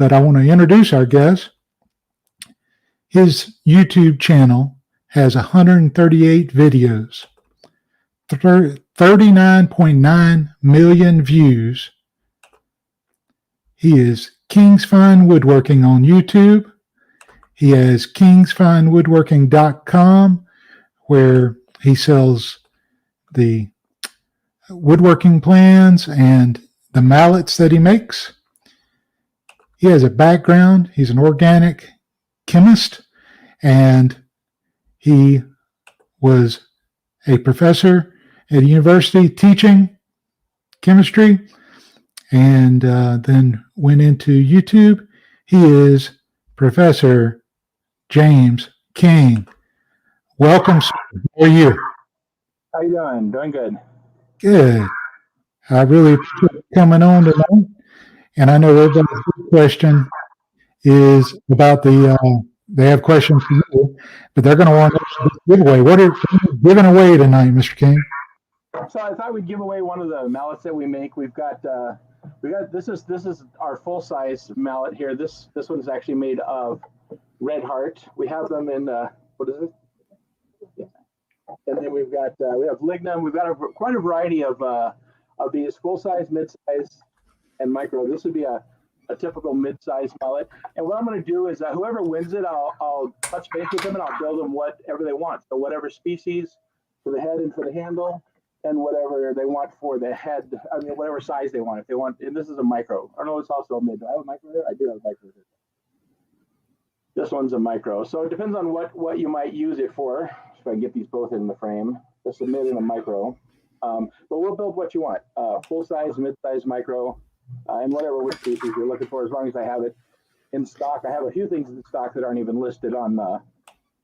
but I want to introduce our guest. His YouTube channel has 138 videos, 39.9 million views. He is Kings Fine Woodworking on YouTube. He has kingsfinewoodworking.com, where he sells the woodworking plans and the mallets that he makes. He has a background. He's an organic chemist, and he was a professor at a university teaching chemistry, and then went into YouTube. He is Professor James King. Welcome, sir. How are you? How you doing? Doing good. Good. I really appreciate you coming on tonight. And I know everybody's first question is about they have questions for you, but they're going to want to know this giveaway. What are you giving away tonight, Mr. King? So I thought we'd give away one of the mallets that we make. We've got this is our full size mallet here. This one is actually made of red heart. We have them in what is it? Yeah. And then we have lignum. We've got quite a variety of these full size, mid size, and micro. This would be a typical mid size mallet. And what I'm going to do is whoever wins it, I'll touch base with them and I'll build them whatever they want. So whatever species for the head and for the handle, and whatever they want for the head. I mean, whatever size they want. If they want, and this is a micro. I know it's also a mid. Do I have a micro there? I do have a micro here. This one's a micro. So it depends on what you might use it for. If I get these both in the frame, this is a mid and a micro. But we'll build what you want. Full size, mid size, micro, and whatever which species you're looking for, as long as I have it in stock. I have a few things in stock that aren't even listed on out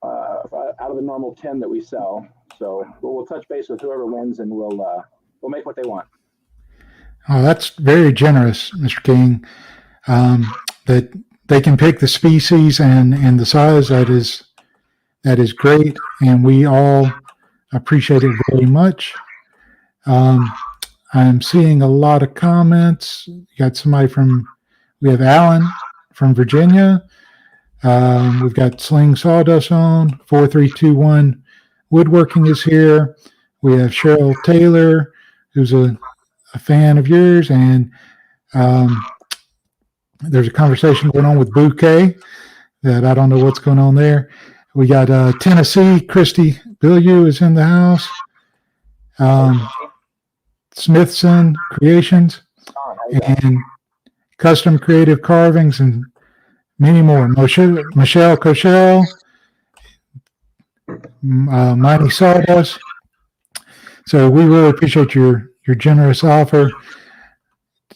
of the normal 10 that we sell. So we'll touch base with whoever wins, and we'll make what they want. Oh, that's very generous, Mr. King. That they can pick the species and the size. That is great, and we all appreciate it very much. I'm seeing a lot of comments. You got we have Alan from Virginia. We've got Sling Sawdust on 4321. Woodworking is here. We have Cheryl Taylor, who's a fan of yours, and there's a conversation going on with Bouquet that I don't know what's going on there. We got Tennessee. Christy Billieu is in the house. Smithson Creations and Custom Creative Carvings and many more. Michelle Cochelle. Mighty Sawdust. So we really appreciate your generous offer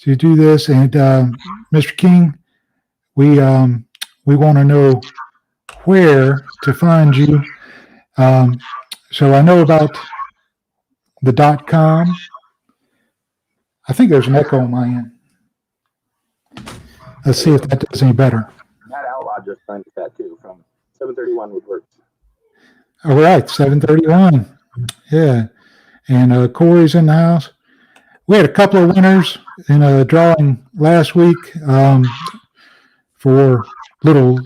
to do this. And Mr. King, we want to know where to find you. So I know about the .com. I think there's an echo on my end. Let's see if that does any better. Matt Outlaw just sent that too from 731 Woodworks. All right, 731. Yeah. And Corey's in the house. We had a couple of winners in a drawing last week for little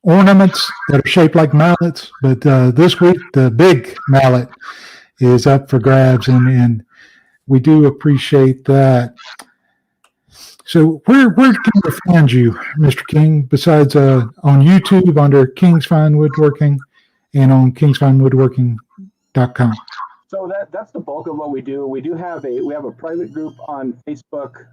ornaments that are shaped like mallets. But this week, the big mallet is up for grabs, and we do appreciate that. So where can we find you, Mr. King, besides on YouTube under Kings Fine Woodworking and on kingsfinewoodworking.com? So that's the bulk of what we do. We have a private group on Facebook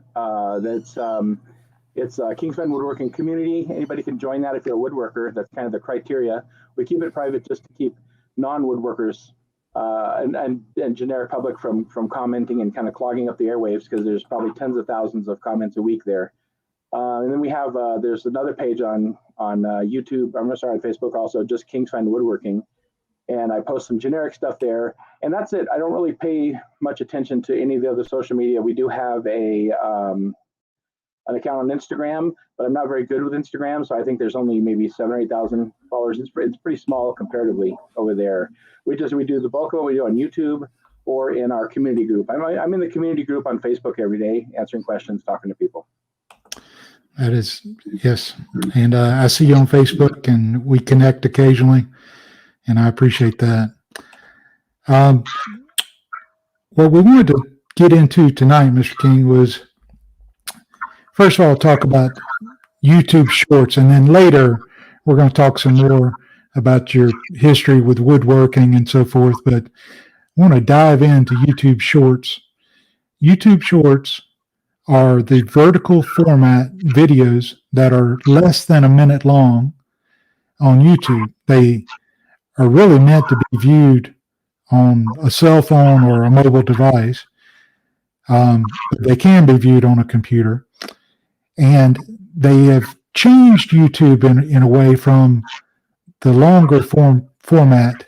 it's Kings Fine Woodworking Community. Anybody can join that if you're a woodworker. That's kind of the criteria. We keep it private just to keep non-woodworkers and generic public from commenting and kind of clogging up the airwaves, because there's probably tens of thousands of comments a week there. And then we have there's another page on YouTube. On Facebook also, just Kings Fine Woodworking. And I post some generic stuff there, and that's it. I don't really pay much attention to any of the other social media. We do have an account on Instagram, but I'm not very good with Instagram, so I think there's only maybe 7,000 or 8,000 followers. It's pretty small comparatively over there. We do the bulk of what we do on YouTube or in our community group. I'm in the community group on Facebook every day, answering questions, talking to people. That is, yes. And I see you on Facebook, and we connect occasionally, and I appreciate that. What we wanted to get into tonight, Mr. King, was first of all talk about YouTube Shorts, and then later we're going to talk some more about your history with woodworking and so forth. But I want to dive into YouTube Shorts. YouTube Shorts are the vertical format videos that are less than a minute long on YouTube. They are really meant to be viewed on a cell phone or a mobile device. But they can be viewed on a computer. And they have changed YouTube in a way from the longer format.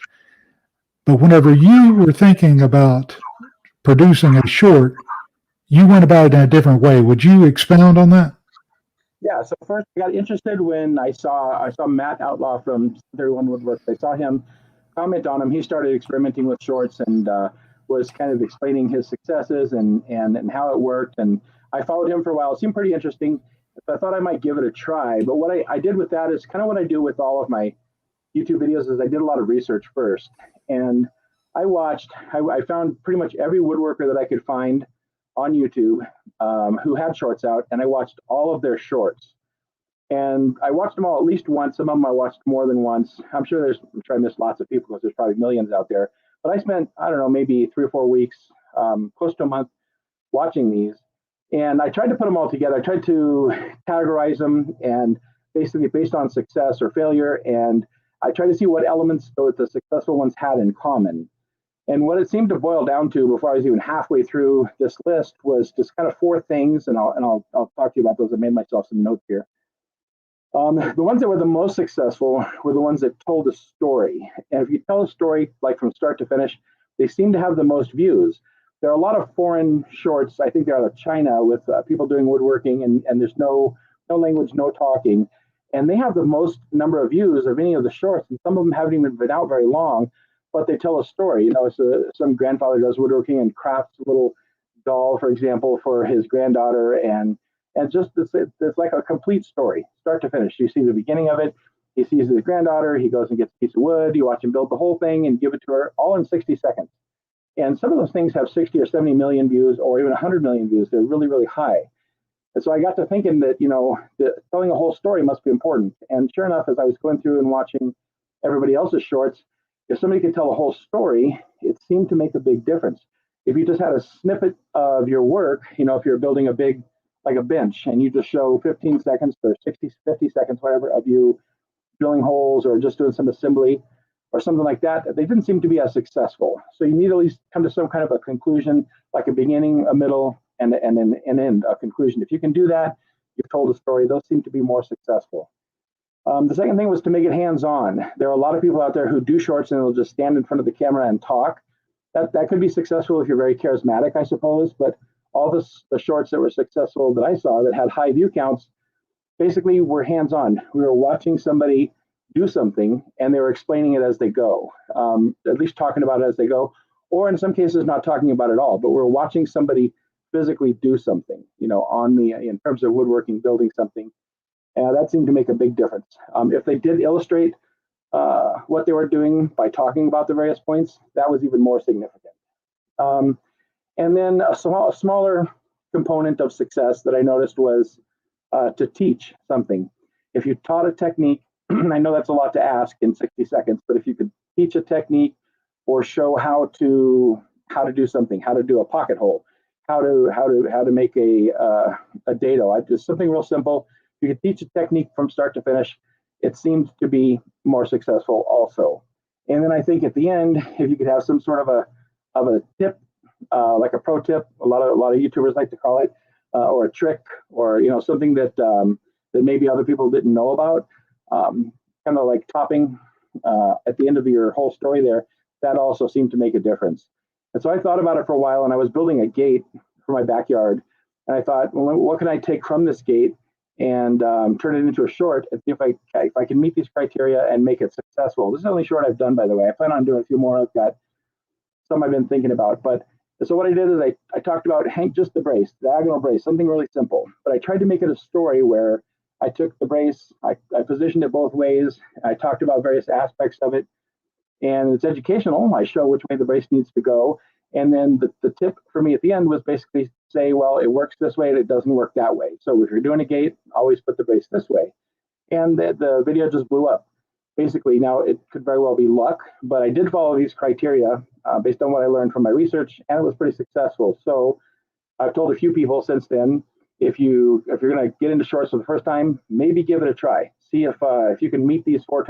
But whenever you were thinking about producing a short, you went about it in a different way. Would you expound on that? Yeah, so first I got interested when I saw Matt Outlaw from 31 Woodworking. I saw him comment on him. He started experimenting with shorts and was kind of explaining his successes and how it worked. And I followed him for a while. It seemed pretty interesting. So I thought I might give it a try. But what I did with that is kind of what I do with all of my YouTube videos is I did a lot of research first. And I found pretty much every woodworker that I could find on YouTube who had shorts out, and I watched all of their shorts. And I watched them all at least once. Some of them I watched more than once. I'm sure I missed lots of people because there's probably millions out there. But I spent, I don't know, maybe 3 or 4 weeks, close to a month, watching these. And I tried to put them all together. I tried to categorize them and basically based on success or failure. And I tried to see what elements the successful ones had in common. And what it seemed to boil down to before I was even halfway through this list was just kind of 4 things. And I'll talk to you about those. I made myself some notes here. The ones that were the most successful were the ones that told a story. And if you tell a story like from start to finish, they seem to have the most views. There are a lot of foreign shorts. I think they're out of China with people doing woodworking, and there's no language, no talking. And they have the most number of views of any of the shorts. And some of them haven't even been out very long, but they tell a story. You know, some grandfather does woodworking and crafts a little doll, for example, for his granddaughter. And just it's like a complete story, start to finish. You see the beginning of it. He sees his granddaughter. He goes and gets a piece of wood. You watch him build the whole thing and give it to her all in 60 seconds. And some of those things have 60 or 70 million views or even 100 million views. They're really, really high. And so I got to thinking that, telling a whole story must be important. And sure enough, as I was going through and watching everybody else's shorts, if somebody could tell a whole story, it seemed to make a big difference. If you just had a snippet of your work, if you're building a big, like a bench, and you just show 15 seconds or 60, 50 seconds, whatever, of you drilling holes or just doing some assembly or something like that, they didn't seem to be as successful. So you need to at least come to some kind of a conclusion, like a beginning, a middle, and an end, a conclusion. If you can do that, you've told a story. Those seem to be more successful. The second thing was to make it hands-on. There are a lot of people out there who do shorts and they'll just stand in front of the camera and talk. That could be successful if you're very charismatic, I suppose, but all the shorts that were successful that I saw that had high view counts basically were hands-on. We were watching somebody do something and they were explaining it as they go, at least talking about it as they go, or in some cases not talking about it at all, but we're watching somebody physically do something, in terms of woodworking, building something. That seemed to make a big difference. If they did illustrate what they were doing by talking about the various points, that was even more significant. And then a smaller component of success that I noticed was to teach something. If you taught a technique, I know that's a lot to ask in 60 seconds, but if you could teach a technique or show how to do something, how to do a pocket hole, how to make a dado, just something real simple. If you could teach a technique from start to finish, it seemed to be more successful also. And then I think at the end, if you could have some sort of a tip, like a pro tip, a lot of YouTubers like to call it, or a trick, or something that maybe other people didn't know about, kind of like topping at the end of your whole story there, that also seemed to make a difference. And so I thought about it for a while, and I was building a gate for my backyard, and I thought, well, what can I take from this gate and turn it into a short and see if I can meet these criteria and make it successful. This is the only short I've done, by the way. I plan on doing a few more. I've got some I've been thinking about, but So what I did is I talked about just the brace, diagonal brace, something really simple. But I tried to make it a story where I took the brace, I positioned it both ways. I talked about various aspects of it, and it's educational. I show which way the brace needs to go. And then the tip for me at the end was basically say, well, it works this way and it doesn't work that way. So if you're doing a gate, always put the brace this way. And the video just blew up. Basically, now it could very well be luck, but I did follow these criteria based on what I learned from my research, and it was pretty successful. So I've told a few people since then, if you're going to get into shorts for the first time, maybe give it a try. See if you can meet these four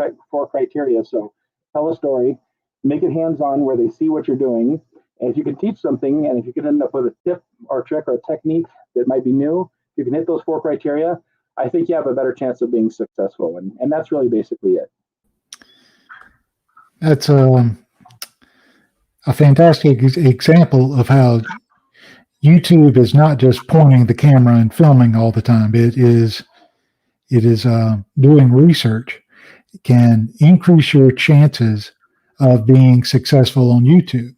criteria. So tell a story, make it hands-on where they see what you're doing, and if you can teach something, and if you can end up with a tip or a trick or a technique that might be new, if you can hit those four criteria, I think you have a better chance of being successful, and that's really basically it. That's a fantastic example of how YouTube is not just pointing the camera and filming all the time. It is doing research. It can increase your chances of being successful on YouTube.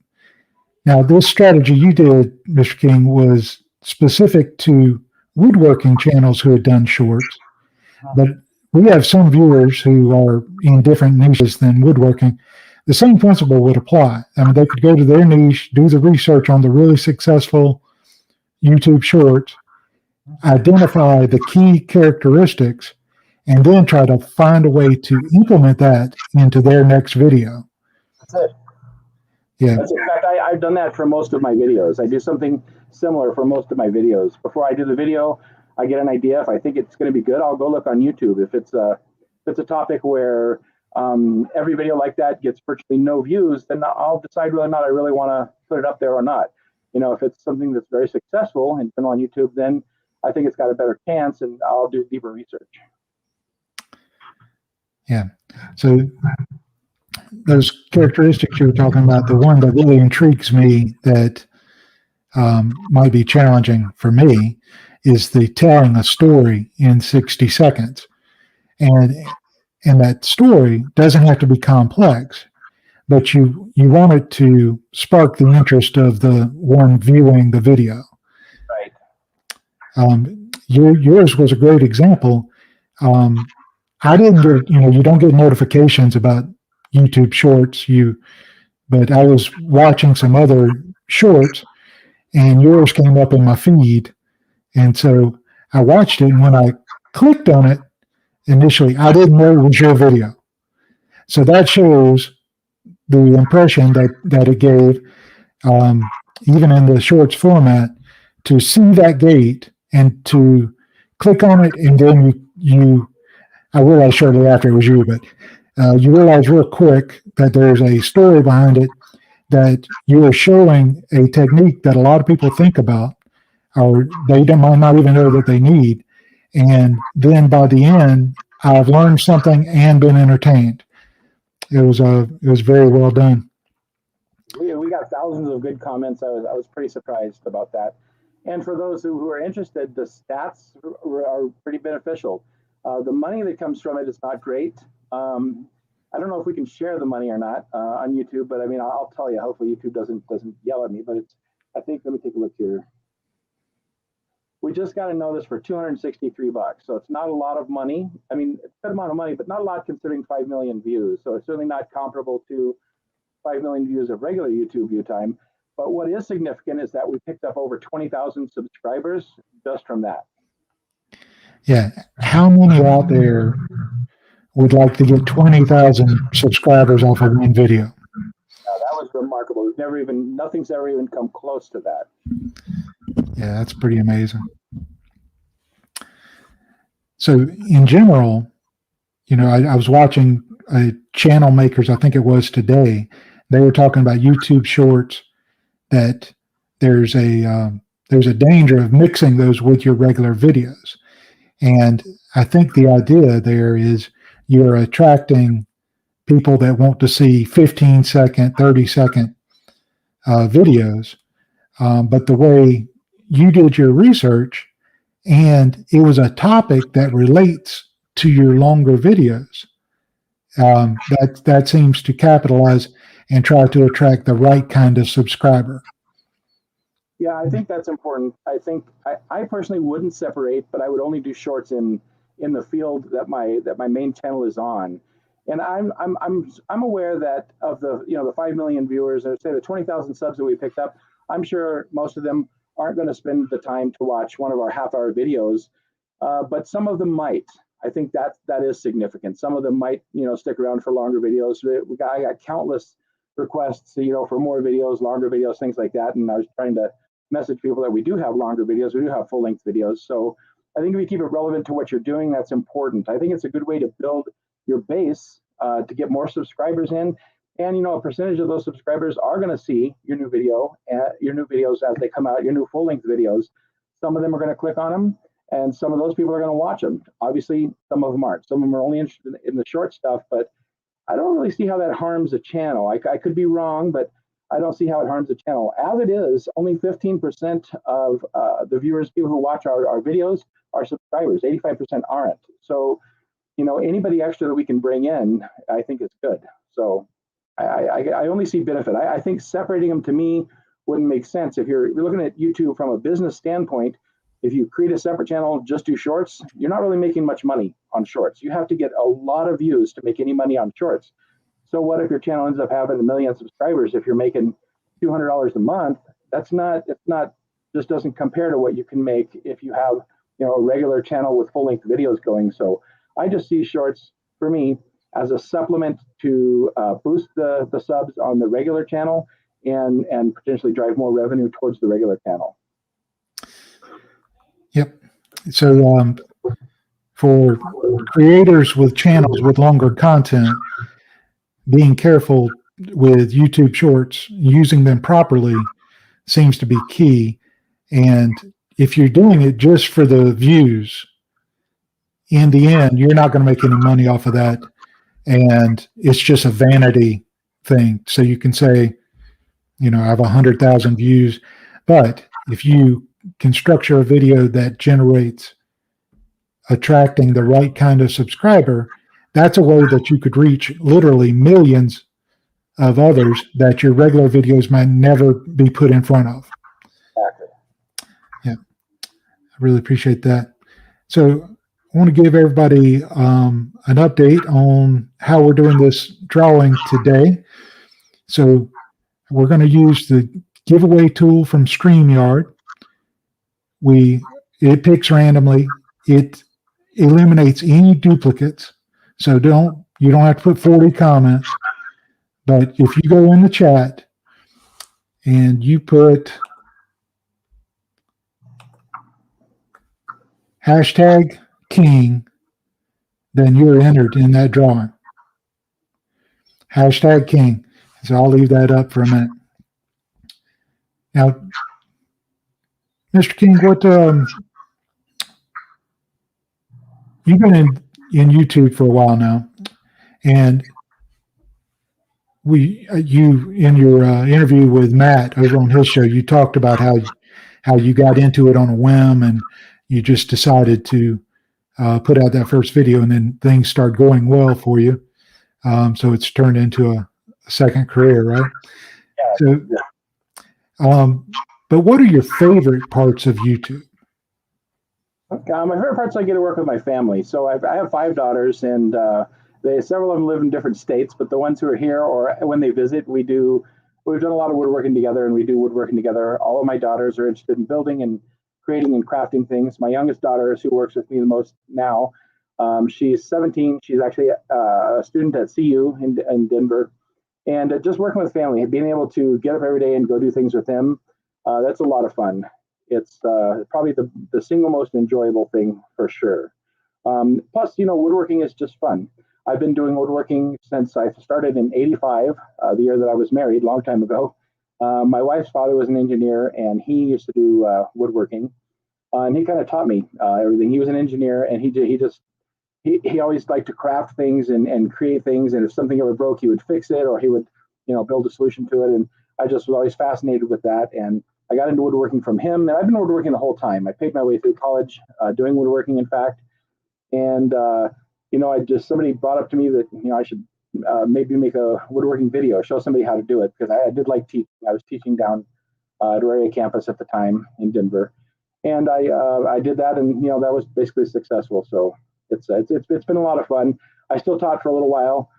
Now, this strategy you did, Mr. King, was specific to woodworking channels who had done shorts, but we have some viewers who are in different niches than woodworking. The same principle would apply. I mean, they could go to their niche, do the research on the really successful YouTube shorts, identify the key characteristics, and then try to find a way to implement that into their next video. That's it. Yeah. That's in fact, I've done that for most of my videos. I do something similar for most of my videos. Before I do the video, I get an idea. If I think it's going to be good, I'll go look on YouTube. If it's a topic where every video like that gets virtually no views, then I'll decide whether or not I really want to put it up there or not. You know, if it's something that's very successful and been on YouTube, then I think it's got a better chance, and I'll do deeper research. Yeah. So those characteristics you were talking about, the one that really intrigues me that might be challenging for me is the telling a story in 60 seconds. And that story doesn't have to be complex, but you want it to spark the interest of the one viewing the video. Right. Yours was a great example. I didn't get, you don't get notifications about YouTube shorts, but I was watching some other shorts and yours came up in my feed. And so I watched it, and when I clicked on it initially, I didn't know it was your video. So that shows the impression that it gave, even in the shorts format, to see that gate and to click on it, and then I realized shortly after it was you, but you realize real quick that there's a story behind it, that you are showing a technique that a lot of people think about, or they might not even know that they need. And then by the end, I've learned something and been entertained. It was very well done. We got thousands of good comments. I was pretty surprised about that. And for those who are interested, the stats are pretty beneficial. The money that comes from it is not great. I don't know if we can share the money or not on YouTube, but I mean, I'll tell you. Hopefully, YouTube doesn't yell at me. But I think, let me take a look here. We just got a notice for $263, so it's not a lot of money. I mean, it's a good amount of money, but not a lot considering 5 million views. So it's certainly not comparable to 5 million views of regular YouTube view time. But what is significant is that we picked up over 20,000 subscribers just from that. Yeah. How many out there would like to get 20,000 subscribers off of one video? That was remarkable. Nothing's ever even come close to that. Yeah, that's pretty amazing. So in general, I was watching Channel Makers, I think it was today. They were talking about YouTube Shorts, that there's a danger of mixing those with your regular videos. And I think the idea there is you're attracting people that want to see 15-second, 30-second videos. But the way you did your research, and it was a topic that relates to your longer videos, that seems to capitalize and try to attract the right kind of subscriber. Yeah, I think that's important. I think I personally wouldn't separate, but I would only do shorts in the field that my main channel is on. And I'm aware that of the the 5 million viewers, or say the 20,000 subs that we picked up, I'm sure most of them aren't going to spend the time to watch one of our half-hour videos, but some of them might. I think that is significant. Some of them might stick around for longer videos. I got countless requests for more videos, longer videos, things like that, and I was trying to message people that we do have longer videos, we do have full length videos. So I think if you keep it relevant to what you're doing, that's important. I think it's a good way to build your base to get more subscribers in. And a percentage of those subscribers are going to see your new videos as they come out, your new full length videos. Some of them are going to click on them, and some of those people are going to watch them. Obviously, some of them aren't. Some of them are only interested in the short stuff, but I don't really see how that harms a channel. I could be wrong, but I don't see how it harms the channel. As it is, only 15% of the viewers, people who watch our videos, are subscribers. 85% aren't. So, anybody extra that we can bring in, I think is good. So, I only see benefit. I think separating them to me wouldn't make sense. If you're looking at YouTube from a business standpoint, if you create a separate channel, just do shorts, you're not really making much money on shorts. You have to get a lot of views to make any money on shorts. So what if your channel ends up having 1 million subscribers? If you're making $200 a month, it's not, just doesn't compare to what you can make if you have, a regular channel with full length videos going. So I just see shorts for me as a supplement to boost the subs on the regular channel and potentially drive more revenue towards the regular channel. Yep. So for creators with channels with longer content, being careful with YouTube Shorts, using them properly seems to be key. And if you're doing it just for the views, in the end, you're not going to make any money off of that. And it's just a vanity thing. So you can say, I have 100,000 views. But if you can structure a video that generates attracting the right kind of subscriber, that's a way that you could reach literally millions of others that your regular videos might never be put in front of. Exactly. Yeah, I really appreciate that. So I want to give everybody an update on how we're doing this drawing today. So we're going to use the giveaway tool from StreamYard. It picks randomly. It eliminates any duplicates. So you don't have to put 40 comments. But if you go in the chat and you put #King, then you're entered in that drawing. #King. So I'll leave that up for a minute. Now, Mr. King, what you've been in YouTube for a while now, and you in your interview with Matt over on his show, you talked about how you got into it on a whim, and you just decided to put out that first video, and then things start going well for you. So it's turned into a second career, right? Yeah. So, but what are your favorite parts of YouTube? My favorite parts I get to work with my family. So I have 5 daughters, and several of them live in different states. But the ones who are here or when they visit, we've done a lot of woodworking together, and we do woodworking together. All of my daughters are interested in building and creating and crafting things. My youngest daughter is who works with me the most now. She's 17. She's actually a student at CU in Denver, and just working with family, being able to get up every day and go do things with them. That's a lot of fun. It's probably the single most enjoyable thing for sure. Plus, woodworking is just fun. I've been doing woodworking since I started in '85, the year that I was married, a long time ago. My wife's father was an engineer, and he used to do woodworking, and he kind of taught me everything. He was an engineer, and he always liked to craft things and create things. And if something ever broke, he would fix it, or he would, build a solution to it. And I just was always fascinated with that. And I got into woodworking from him, and I've been woodworking the whole time. I paid my way through college doing woodworking, in fact. And somebody brought up to me that I should maybe make a woodworking video, show somebody how to do it, because I did like teaching. I was teaching down at Auraria campus at the time in Denver. And I did that, and that was basically successful. So it's been a lot of fun. I still taught for a little while,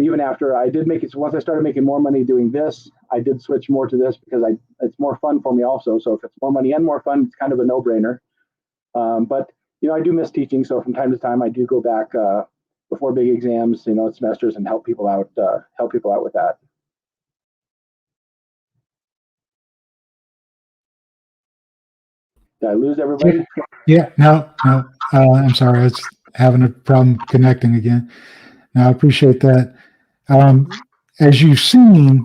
even after I did make it. So once I started making more money doing this, I did switch more to this because it's more fun for me also. So if it's more money and more fun, it's kind of a no-brainer. But I do miss teaching, so from time to time I do go back before big exams, semesters, and help people out with that. Did I lose everybody? Yeah, no. I'm sorry, I was having a problem connecting again. Now, I appreciate that. As you've seen,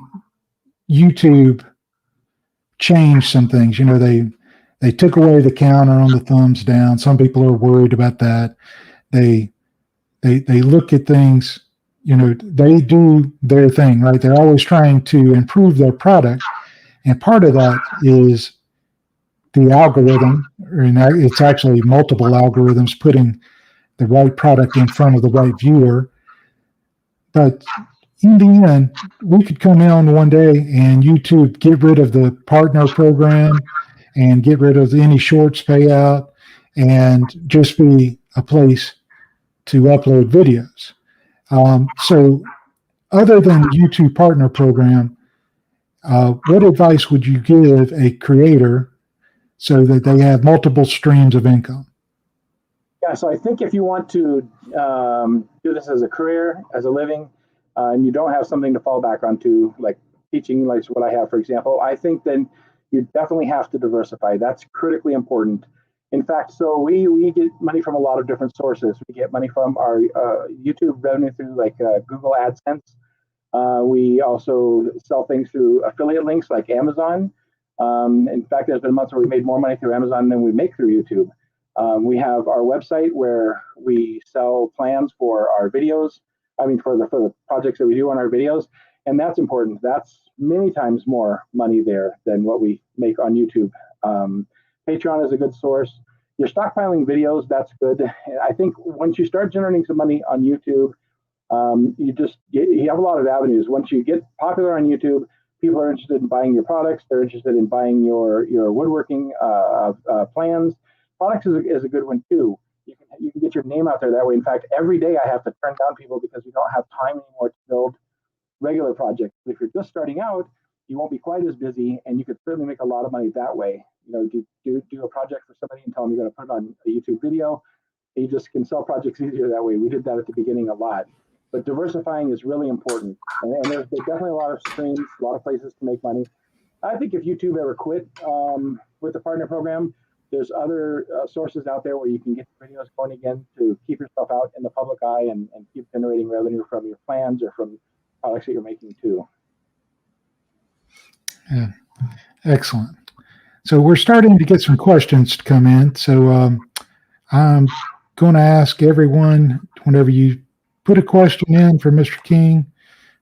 YouTube changed some things. They took away the counter on the thumbs down. Some people are worried about that. They look at things. They do their thing, right? They're always trying to improve their product, and part of that is the algorithm, and it's actually multiple algorithms putting the right product in front of the right viewer. But in the end, we could come in one day and YouTube get rid of the partner program and get rid of any shorts payout and just be a place to upload videos. So other than the YouTube partner program, what advice would you give a creator so that they have multiple streams of income? Yeah, so I think if you want to do this as a career, as a living, and you don't have something to fall back onto, like teaching, like what I have, for example, I think then you definitely have to diversify. That's critically important. In fact, so we get money from a lot of different sources. We get money from our YouTube revenue through like Google AdSense. We also sell things through affiliate links like Amazon. In fact, there's been months where we made more money through Amazon than we make through YouTube. We have our website where we sell plans for our videos. For the projects that we do on our videos, and that's important. That's many times more money there than what we make on YouTube. Patreon is a good source. You're stockpiling videos, that's good. I think once you start generating some money on YouTube, you have a lot of avenues. Once you get popular on YouTube, people are interested in buying your products. They're interested in buying your woodworking plans. Products is a good one too. You can get your name out there that way. In fact, every day I have to turn down people because we don't have time anymore to build regular projects. If you're just starting out, you won't be quite as busy, and you could certainly make a lot of money that way. Do a project for somebody and tell them you're going to put it on a YouTube video. And you just can sell projects easier that way. We did that at the beginning a lot. But diversifying is really important. And there's definitely a lot of streams, a lot of places to make money. I think if YouTube ever quit with the partner program, there's other sources out there where you can get videos going again to keep yourself out in the public eye and keep generating revenue from your plans or from products that you're making too. Yeah, excellent. So we're starting to get some questions to come in. So I'm going to ask everyone, whenever you put a question in for Mr. King,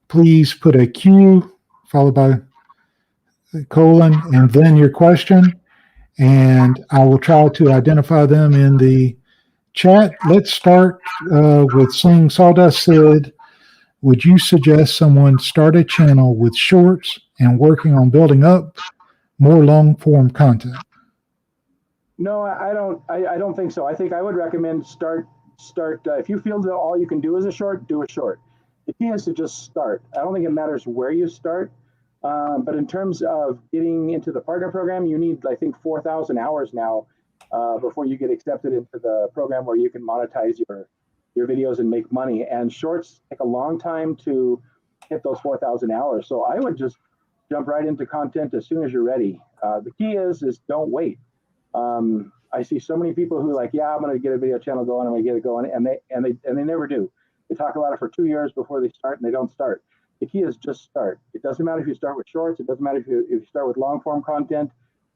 please put a Q followed by a colon and then your question. And I will try to identify them in the chat. Let's start with Sing Sawdust Sid. Would you suggest someone start a channel with shorts and working on building up more long form content? No, I don't think so. I think I would recommend start. If you feel that all you can do is a short, do a short. The key is to just start. I don't think it matters where you start. But in terms of getting into the partner program, you need, I think, 4,000 hours now before you get accepted into the program where you can monetize your videos and make money. And shorts take a long time to hit those 4,000 hours. So I would just jump right into content as soon as you're ready. The key is don't wait. I see so many people who I'm going to get a video channel going, I'm going to get it going, and they never do. They talk about it for 2 years before they start, and they don't start. The key is just start. It doesn't matter if you start with shorts. It doesn't matter if you start with long form content.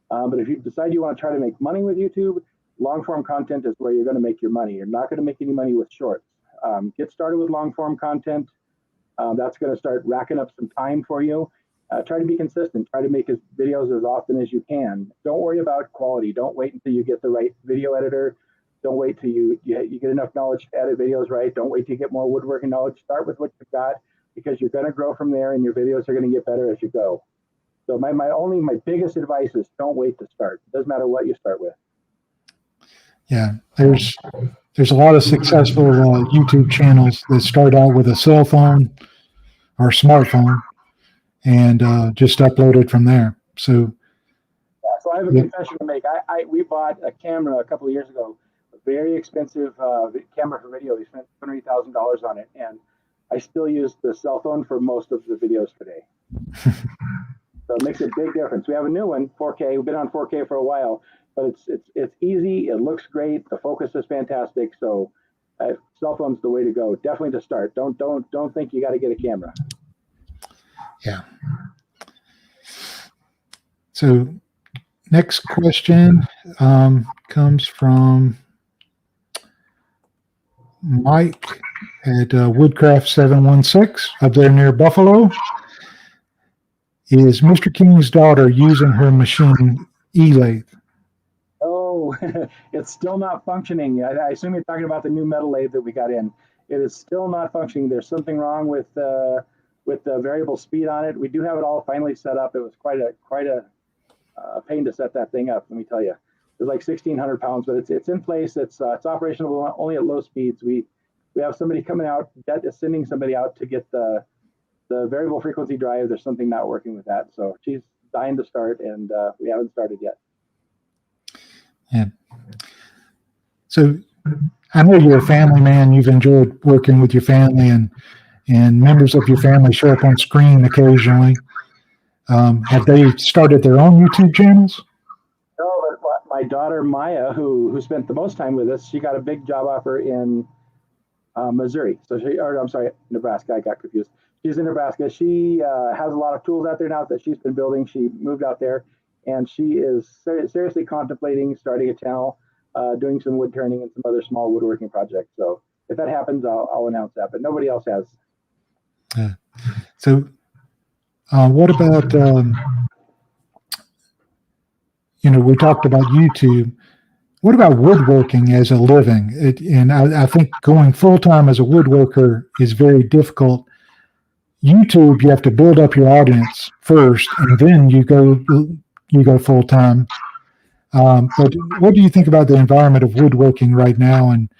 But if you decide you want to try to make money with YouTube, long form content is where you're going to make your money. You're not going to make any money with shorts. Get started with long form content. That's going to start racking up some time for you. Try to be consistent. Try to make videos as often as you can. Don't worry about quality. Don't wait until you get the right video editor. Don't wait till you get enough knowledge to edit videos right. Don't wait till you get more woodworking knowledge. Start with what you've got, because you're going to grow from there, and your videos are going to get better as you go. So my biggest advice is don't wait to start. It doesn't matter what you start with. Yeah, there's a lot of successful YouTube channels that start out with a cell phone or smartphone and just upload it from there. So, Yeah, so I have a confession to make. We bought a camera a couple of years ago, a very expensive camera for video. We spent $20,000 on it, and I still use the cell phone for most of the videos today. So it makes a big difference. We have a new one, 4K. We've been on 4K for a while, but it's easy. It looks great. The focus is fantastic. So cell phone's the way to go. Definitely to start. Don't think you got to get a camera. Yeah. So next question comes from Mike at Woodcraft 716 up there near Buffalo. Is Mr. King's daughter using her machine e-lathe? Oh, it's still not functioning. I assume you're talking about the new metal lathe that we got in. It is still not functioning. There's something wrong with the variable speed on it. We do have it all finally set up. It was quite a pain to set that thing up. Let me tell you, it's like 1,600 pounds, but it's in place. It's operational only at low speeds. We have somebody coming out, sending somebody out to get the variable frequency drive. There's something not working with that, so she's dying to start, and we haven't started yet. Yeah. So I know you're a family man. You've enjoyed working with your family, and members of your family show up on screen occasionally. Have they started their own YouTube channels? No, but my daughter Maya, who spent the most time with us, she got a big job offer in Missouri. Nebraska. I got confused. She's in Nebraska. She has a lot of tools out there now that she's been building. She moved out there, and she is seriously contemplating starting a channel, doing some wood turning and some other small woodworking projects. So if that happens, I'll announce that. But nobody else has. So what about, we talked about YouTube. What about woodworking as a living? And I think going full-time as a woodworker is very difficult. YouTube, you have to build up your audience first, and then you go full-time. But what do you think about the environment of woodworking right now and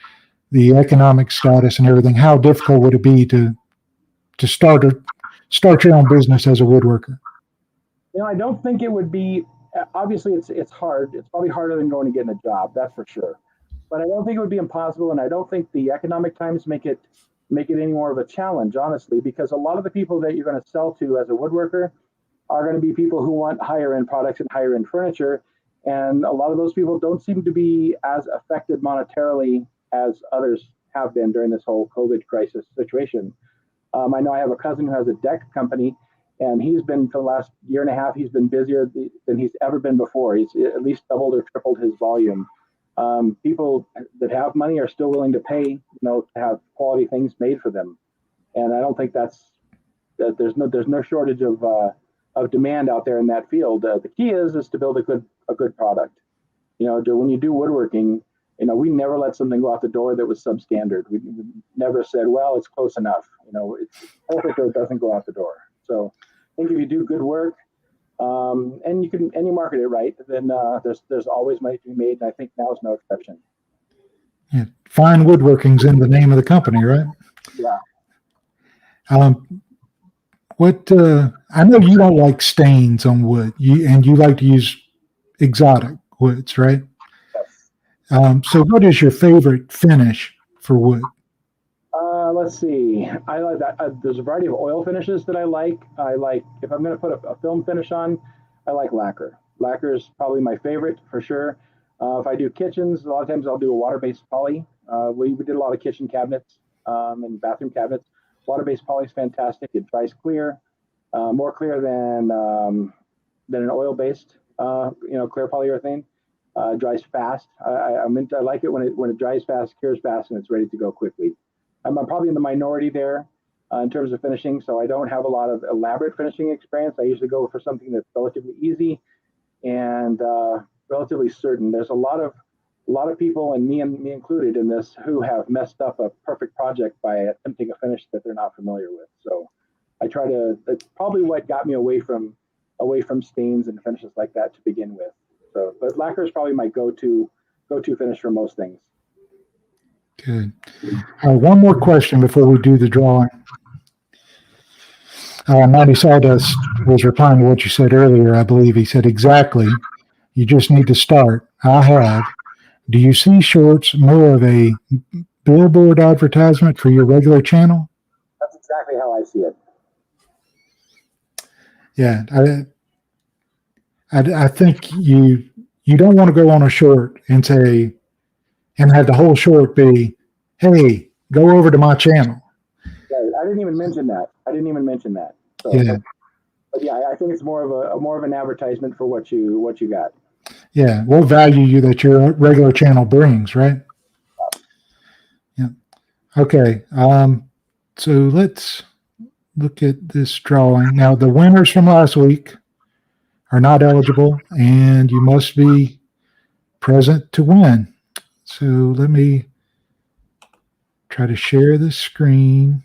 the economic status and everything? How difficult would it be to start your own business as a woodworker? I don't think it would be. Obviously, it's hard. It's probably harder than going to getting a job, that's for sure. But I don't think it would be impossible, and I don't think the economic times make it any more of a challenge, honestly, because a lot of the people that you're going to sell to as a woodworker are going to be people who want higher end products and higher end furniture, and a lot of those people don't seem to be as affected monetarily as others have been during this whole COVID crisis situation. I know I have a cousin who has a deck company, and he's been, for the last year and a half, he's been busier than he's ever been before. He's at least doubled or tripled his volume. People that have money are still willing to pay, to have quality things made for them. And I don't think there's no shortage of demand out there in that field. The key is to build a good product. When you do woodworking, we never let something go out the door that was substandard. We never said, well, it's close enough. It's perfect or it doesn't go out the door. So I think if you do good work, and you market it right, then there's always money to be made, and I think now is no exception. Yeah. Fine Woodworking's in the name of the company, right? Yeah. I know you don't like stains on wood, you like to use exotic woods, right? Yes. So what is your favorite finish for wood? Let's see. I like that. There's a variety of oil finishes that I like. If I'm going to put a film finish on, I like lacquer. Lacquer is probably my favorite for sure. If I do kitchens, a lot of times I'll do a water-based poly. We did a lot of kitchen cabinets and bathroom cabinets. Water-based poly is fantastic. It dries clear, more clear than an oil-based, clear polyurethane. Dries fast. I like it when it dries fast, cures fast, and it's ready to go quickly. I'm probably in the minority there in terms of finishing, so I don't have a lot of elaborate finishing experience. I usually go for something that's relatively easy and relatively certain. There's a lot of people, and me included in this, who have messed up a perfect project by attempting a finish that they're not familiar with. So I try to. That's probably what got me away from away from stains and finishes like that to begin with. So, but lacquer is probably my go-to finish for most things. Good. One more question before we do the drawing. Mighty Sawdust was replying to what you said earlier, I believe. He said, exactly. You just need to start. I have. Do you see shorts more of a billboard advertisement for your regular channel? That's exactly how I see it. Yeah. I think you don't want to go on a short and say, and have the whole short be, hey, go over to my channel. Right. I didn't even mention that. So, yeah. But yeah, I think it's more of an advertisement for what you got. Yeah. What value that your regular channel brings, right? Yeah. Okay. So let's look at this drawing. Now, the winners from last week are not eligible, and you must be present to win. So let me try to share the screen.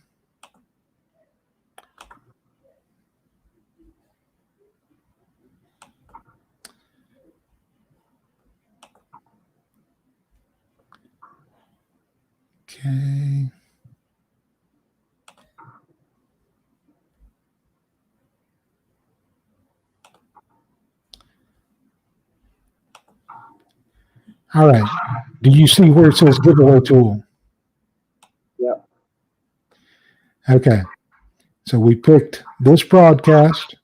Okay. All right. Do you see where it says giveaway tool? Yeah. Okay. So we picked this broadcast,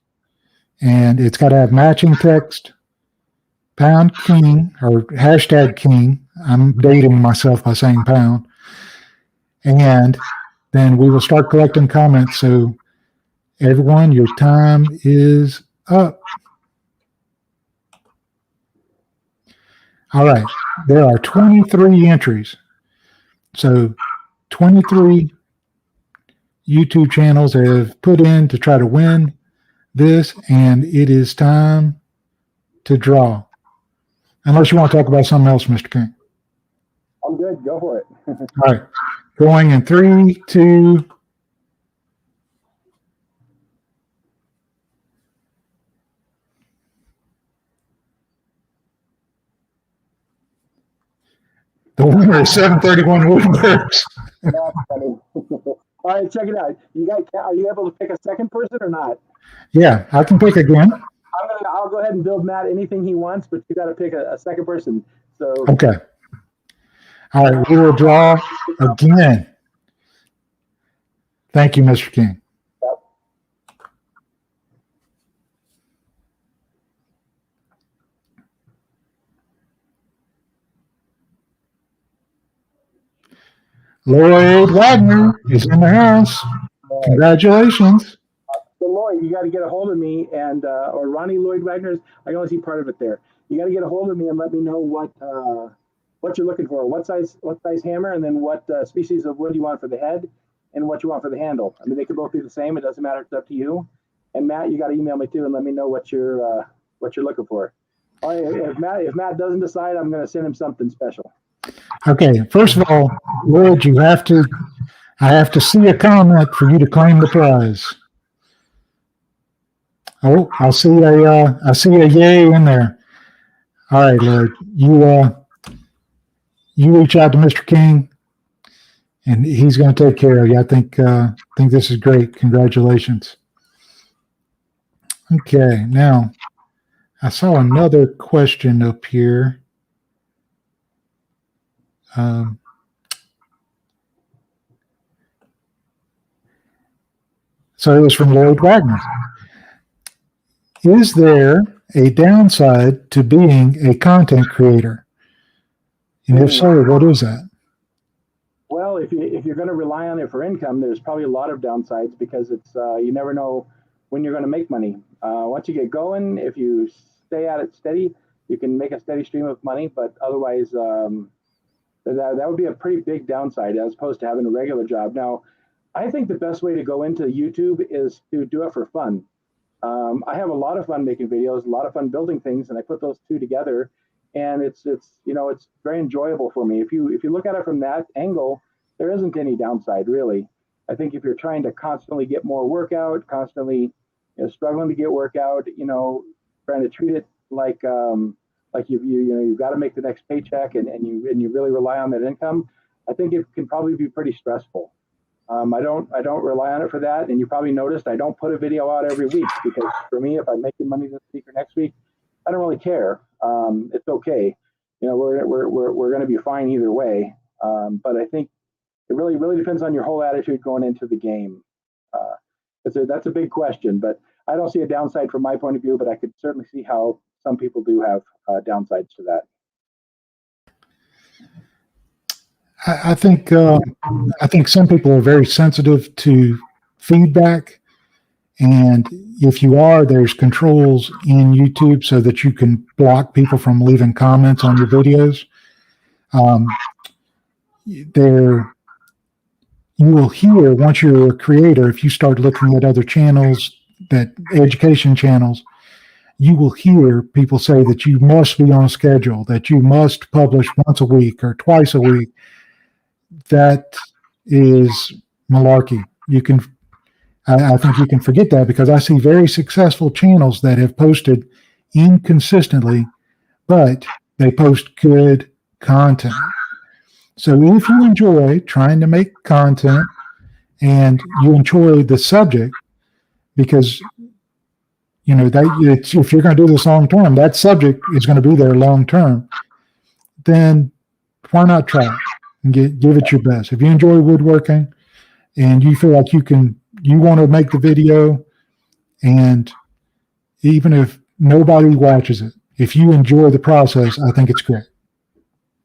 and it's got to have matching text, pound king or hashtag king. I'm dating myself by saying pound. And then we will start collecting comments. So everyone, your time is up. All right. There are 23 entries. So 23 YouTube channels have put in to try to win this, and it is time to draw. Unless you want to talk about something else, Mr. King. I'm good. Go for it. All right. Going in 3, 2. The winner is 731 Woodworks. That's funny. All right, check it out. Are you able to pick a second person or not? Yeah, I can pick again. I'll go ahead and build Matt anything he wants, but you got to pick a second person. So Okay. All right, we will draw again. Thank you, Mr. King. Yep. Lloyd Wagner is in the house. Congratulations. So Lloyd, you got to get a hold of me and or Ronnie Lloyd Wagner. I only see part of it there. You got to get a hold of me and let me know what you're looking for. What size hammer, and then what species of wood you want for the head, and what you want for the handle. I mean, they could both be the same. It doesn't matter. It's up to you. And Matt, you got to email me too and let me know what you're looking for. All right, if Matt doesn't decide, I'm going to send him something special. Okay, first of all, Lloyd, I have to see a comment for you to claim the prize. Oh, I see a yay in there. All right, Lloyd, you reach out to Mr. King, and he's going to take care of you. I think this is great. Congratulations. Okay, now I saw another question up here. So it was from Lloyd Wagner. Is there a downside to being a content creator? And if so, what is that? Well, if you're going to rely on it for income, there's probably a lot of downsides because it's you never know when you're going to make money. Once you get going, if you stay at it steady, you can make a steady stream of money. But otherwise, that would be a pretty big downside as opposed to having a regular job. Now, I think the best way to go into YouTube is to do it for fun. I have a lot of fun making videos, a lot of fun building things, and I put those two together, and it's very enjoyable for me. If you look at it from that angle, there isn't any downside really. I think if you're trying to constantly get more work out, constantly struggling to get work out, trying to treat it like you've got to make the next paycheck, and you really rely on that income, I think it can probably be pretty stressful. I don't rely on it for that, and you probably noticed I don't put a video out every week, because for me, if I'm making money this week or next week, I don't really care. It's okay. We're going to be fine either way. But I think it really depends on your whole attitude going into the game. That's a big question, but I don't see a downside from my point of view, but I could certainly see how some people do have downsides to that. I think some people are very sensitive to feedback, and if you are, there's controls in YouTube so that you can block people from leaving comments on your videos. You will hear, once you're a creator, if you start looking at other channels, that education channels, you will hear people say that you must be on a schedule, that you must publish once a week or twice a week. That is malarkey. I think you can forget that, because I see very successful channels that have posted inconsistently, but they post good content. So if you enjoy trying to make content and you enjoy the subject, because if you're going to do this long term, that subject is going to be there long term, then why not try it and give it your best? If you enjoy woodworking and you feel like you want to make the video, and even if nobody watches it, if you enjoy the process, I think it's great.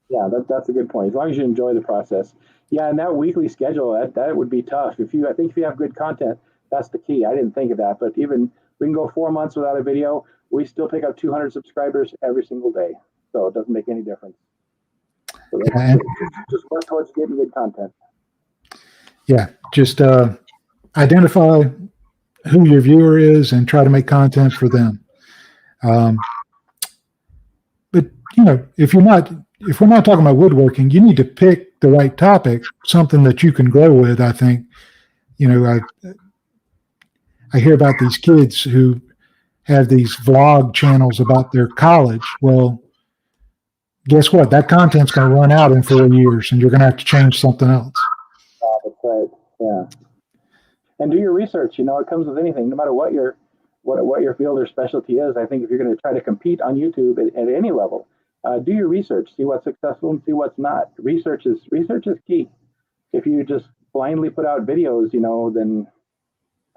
Yeah, that's a good point. As long as you enjoy the process. Yeah, and that weekly schedule, that would be tough. I think if you have good content, that's the key. I didn't think of that, but even we can go 4 months without a video, we still pick up 200 subscribers every single day. So it doesn't make any difference. So just work towards getting good content. Yeah, just identify who your viewer is and try to make content for them. But if we're not talking about woodworking, you need to pick the right topic, something that you can grow with. I think, I hear about these kids who have these vlog channels about their college. Well, guess what? That content's going to run out in 4 years, and you're going to have to change something else. That's right. Yeah. And do your research. It comes with anything, no matter what your field or specialty is. I think if you're going to try to compete on YouTube at any level, do your research, see what's successful and see what's not. Research is key. If you just blindly put out videos, then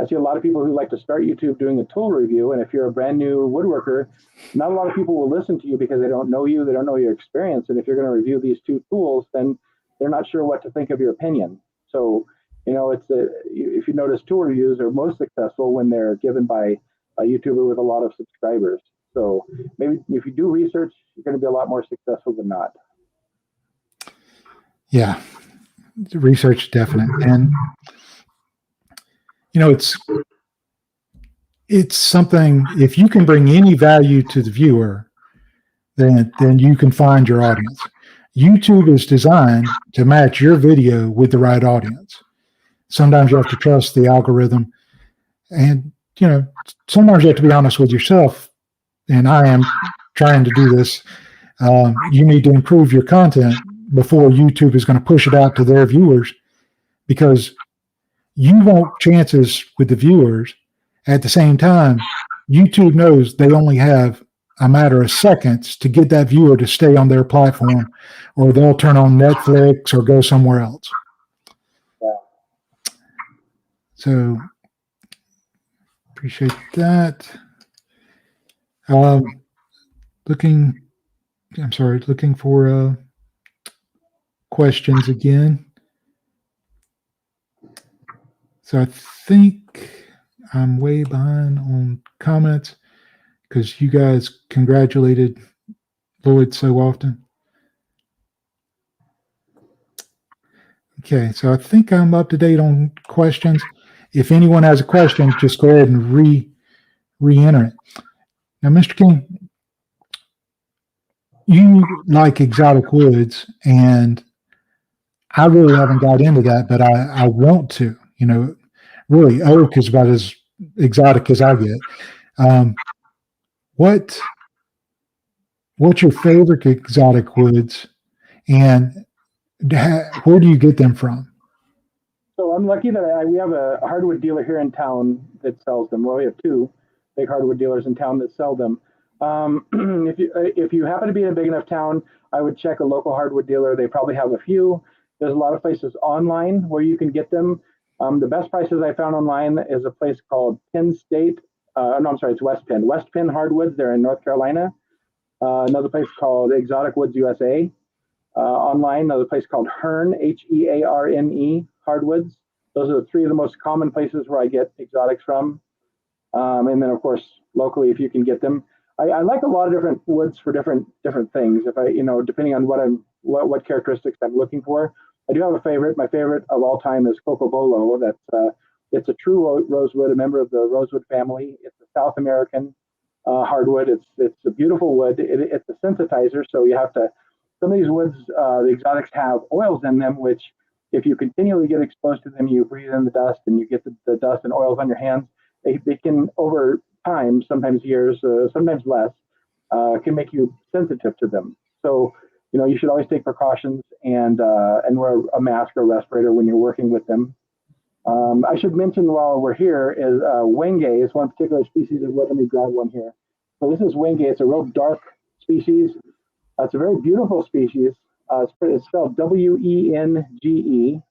I see a lot of people who like to start YouTube doing a tool review. And if you're a brand new woodworker, not a lot of people will listen to you because they don't know you, they don't know your experience. And if you're going to review these 2 tools, then they're not sure what to think of your opinion. So, if you notice, tool reviews are most successful when they're given by a YouTuber with a lot of subscribers. So maybe if you do research, you're going to be a lot more successful than not. Yeah, research definite. And it's something, if you can bring any value to the viewer, then you can find your audience. YouTube is designed to match your video with the right audience. Sometimes you have to trust the algorithm, and sometimes you have to be honest with yourself. And I am trying to do this. You need to improve your content before YouTube is going to push it out to their viewers, because you want chances with the viewers. At the same time, YouTube knows they only have a matter of seconds to get that viewer to stay on their platform, or they'll turn on Netflix or go somewhere else. Yeah. So appreciate that. Looking for questions again. So I think I'm way behind on comments because you guys congratulated Lloyd so often. Okay, so I think I'm up to date on questions. If anyone has a question, just go ahead and re-enter it. Now, Mr. King, you like exotic woods, and I really haven't got into that, but I want to. Really, oak is about as exotic as I get. What's your favorite exotic woods, and where do you get them from? So I'm lucky that we have a hardwood dealer here in town that sells them. Well, we have two big hardwood dealers in town that sell them. If you happen to be in a big enough town, I would check a local hardwood dealer. They probably have a few. There's a lot of places online where you can get them. The best prices I found online is a place called Penn State. No, I'm sorry, it's West Penn. West Penn Hardwoods. They're in North Carolina. Another place called Exotic Woods USA. Online, another place called Hearne, Hearne Hardwoods. Those are the three of the most common places where I get exotics from. And then, of course, locally, if you can get them. I like a lot of different woods for different things. If depending on what characteristics I'm looking for. I do have a favorite. My favorite of all time is Cocobolo. It's a true rosewood, a member of the rosewood family. It's a South American hardwood. It's a beautiful wood. It's a sensitizer, so you have to. Some of these woods, the exotics have oils in them, which if you continually get exposed to them, you breathe in the dust and you get the dust and oils on your hands. They can, over time, sometimes years, sometimes less, can make you sensitive to them. So, you should always take precautions and wear a mask or a respirator when you're working with them. I should mention while we're here is wenge is one particular species of wood. Let me grab one here. So this is wenge. It's a real dark species. It's a very beautiful species. It's spelled Wenge.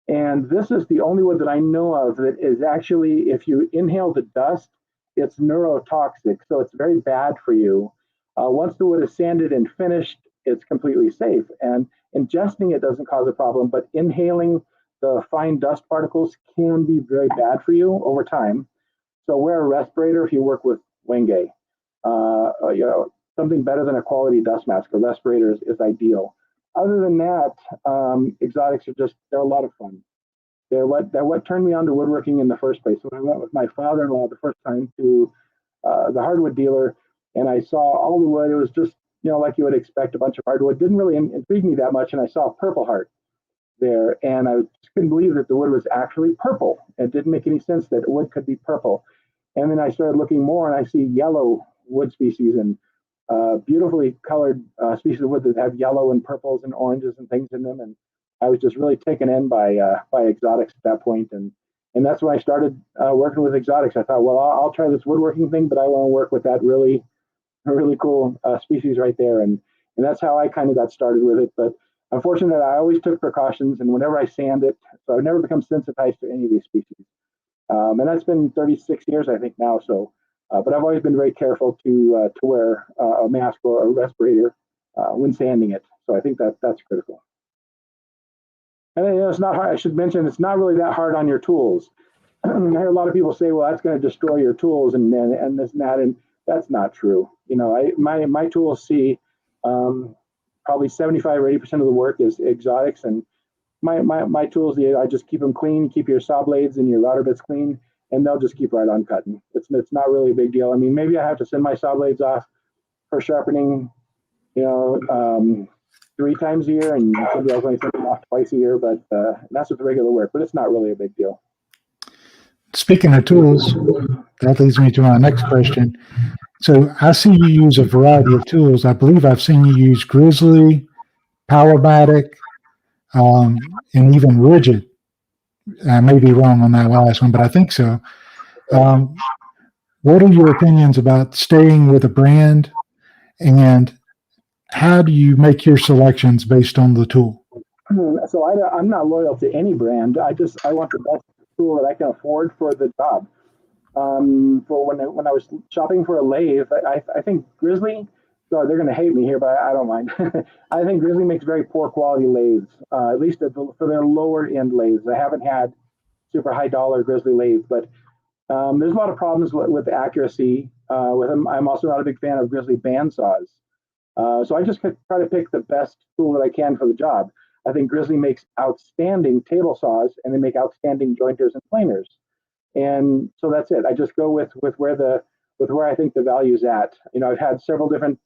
And this is the only wood that I know of that is actually, if you inhale the dust, it's neurotoxic. So it's very bad for you. Once the wood is sanded and finished, it's completely safe. And ingesting it doesn't cause a problem, but inhaling the fine dust particles can be very bad for you over time. So wear a respirator if you work with wenge. Something better than a quality dust mask. A respirator is ideal. Other than that, exotics they're a lot of fun. They're what turned me on to woodworking in the first place. When I went with my father-in-law the first time to the hardwood dealer, and I saw all the wood, it was just, like you would expect, a bunch of hardwood. Didn't really intrigue me that much, and I saw a purple heart there, and I couldn't believe that the wood was actually purple. It didn't make any sense that wood could be purple. And then I started looking more, and I see yellow wood species and beautifully colored species of wood that have yellow and purples and oranges and things in them. And I was just really taken in by exotics at that point. And that's when I started working with exotics. I thought, well, I'll try this woodworking thing, but I want to work with that really cool species right there. And that's how I kind of got started with it. But unfortunately, I always took precautions, and whenever I sand it, so I've never become sensitized to any of these species. And that's been 36 years, I think, now. So, but I've always been very careful to wear a mask or a respirator when sanding it. So I think that's critical. And it's not hard. I should mention it's not really that hard on your tools. I hear a lot of people say, "Well, that's going to destroy your tools," and this and that, and that's not true. My tools see probably 75 or 80% of the work is exotics, and my tools, I just keep them clean. Keep your saw blades and your router bits clean, and they'll just keep right on cutting. It's not really a big deal. I mean, maybe I have to send my saw blades off for sharpening, 3 times a year, and somebody else only sends them off twice a year. But that's with regular work. But it's not really a big deal. Speaking of tools, that leads me to my next question. So I see you use a variety of tools. I believe I've seen you use Grizzly, Powermatic, and even Rigid. I may be wrong on that last one, but I think so. What are your opinions about staying with a brand, and how do you make your selections based on the tool? So I'm not loyal to any brand. I want the best tool that I can afford for the job. For when I was shopping for a lathe, I think Grizzly. So they're going to hate me here, but I don't mind. I think Grizzly makes very poor quality lathes, at least for their lower end lathes. I haven't had super high dollar Grizzly lathes, but there's a lot of problems with accuracy with them. I'm also not a big fan of Grizzly bandsaws. So I just try to pick the best tool that I can for the job. I think Grizzly makes outstanding table saws, and they make outstanding jointers and planers. And so that's it. I just go with where I think the value's at. I've had several different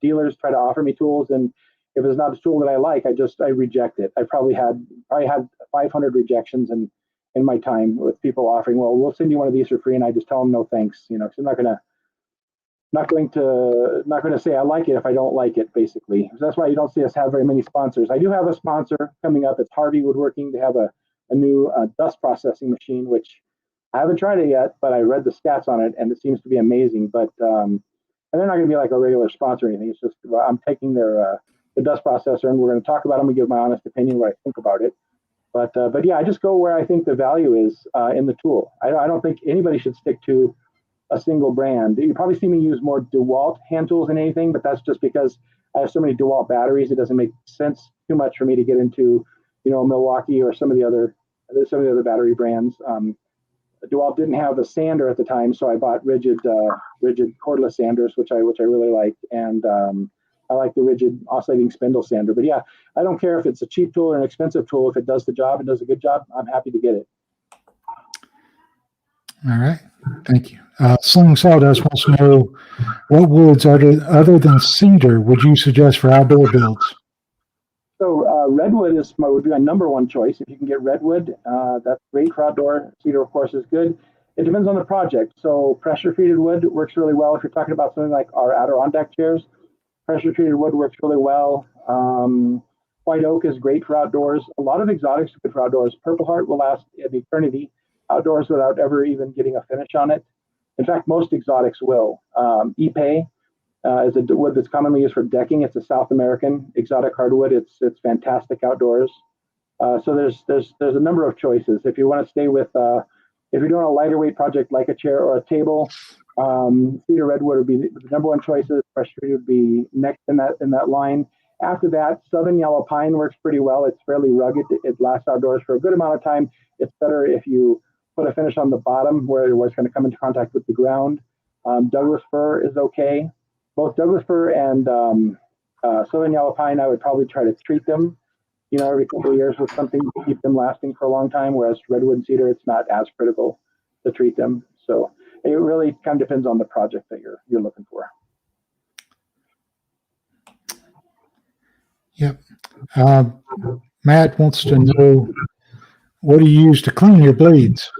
dealers try to offer me tools, and if it's not a tool that I like, I reject it. I probably had 500 rejections, and in my time with people offering, well, we'll send you one of these for free, and I just tell them no thanks. You know, 'cause I'm not going to say I like it if I don't like it, basically. So that's why you don't see us have very many sponsors. I do have a sponsor coming up. It's RT Woodworking. They have a new dust processing machine, which I haven't tried it yet, but I read the stats on it, and it seems to be amazing. But and they're not going to be like a regular sponsor or anything. It's just I'm taking their the dust processor, and we're going to talk about them and give my honest opinion what I think about it. But yeah, I just go where I think the value is in the tool. I don't think anybody should stick to a single brand. You probably see me use more DeWalt hand tools than anything, but that's just because I have so many DeWalt batteries. It doesn't make sense too much for me to get into, you know, Milwaukee or some of the other battery brands. DeWalt didn't have a sander at the time, so I bought rigid cordless sanders, which I really like, and I like the rigid oscillating spindle sander. But yeah, I don't care if it's a cheap tool or an expensive tool. If it does the job and does a good job, I'm happy to get it. All right. Thank you. Sling Sawdust wants to know what woods other than cedar would you suggest for outdoor builds? So redwood would be my number one choice. If you can get redwood, that's great for outdoor. Cedar, of course, is good. It depends on the project. So pressure treated wood works really well if you're talking about something like our Adirondack chairs. Pressure treated wood works really well. White oak is great for outdoors. A lot of exotics are good for outdoors. Purple heart will last an eternity outdoors without ever even getting a finish on it. In fact, most exotics will. Ipe is a wood that's commonly used for decking. It's a South American exotic hardwood. It's fantastic outdoors. So there's a number of choices. If you want to stay with, if you're doing a lighter weight project like a chair or a table, cedar redwood would be the number one choices. Pressure treated would be next in that line. After that, southern yellow pine works pretty well. It's fairly rugged. It lasts outdoors for a good amount of time. It's better if you put a finish on the bottom where it's going to come into contact with the ground. Douglas fir is okay. Both Douglas fir and southern yellow pine, I would probably try to treat them, you know, every couple of years with something to keep them lasting for a long time. Whereas redwood and cedar, it's not as critical to treat them. So it really kind of depends on the project that you're looking for. Yep. Matt wants to know, what do you use to clean your blades?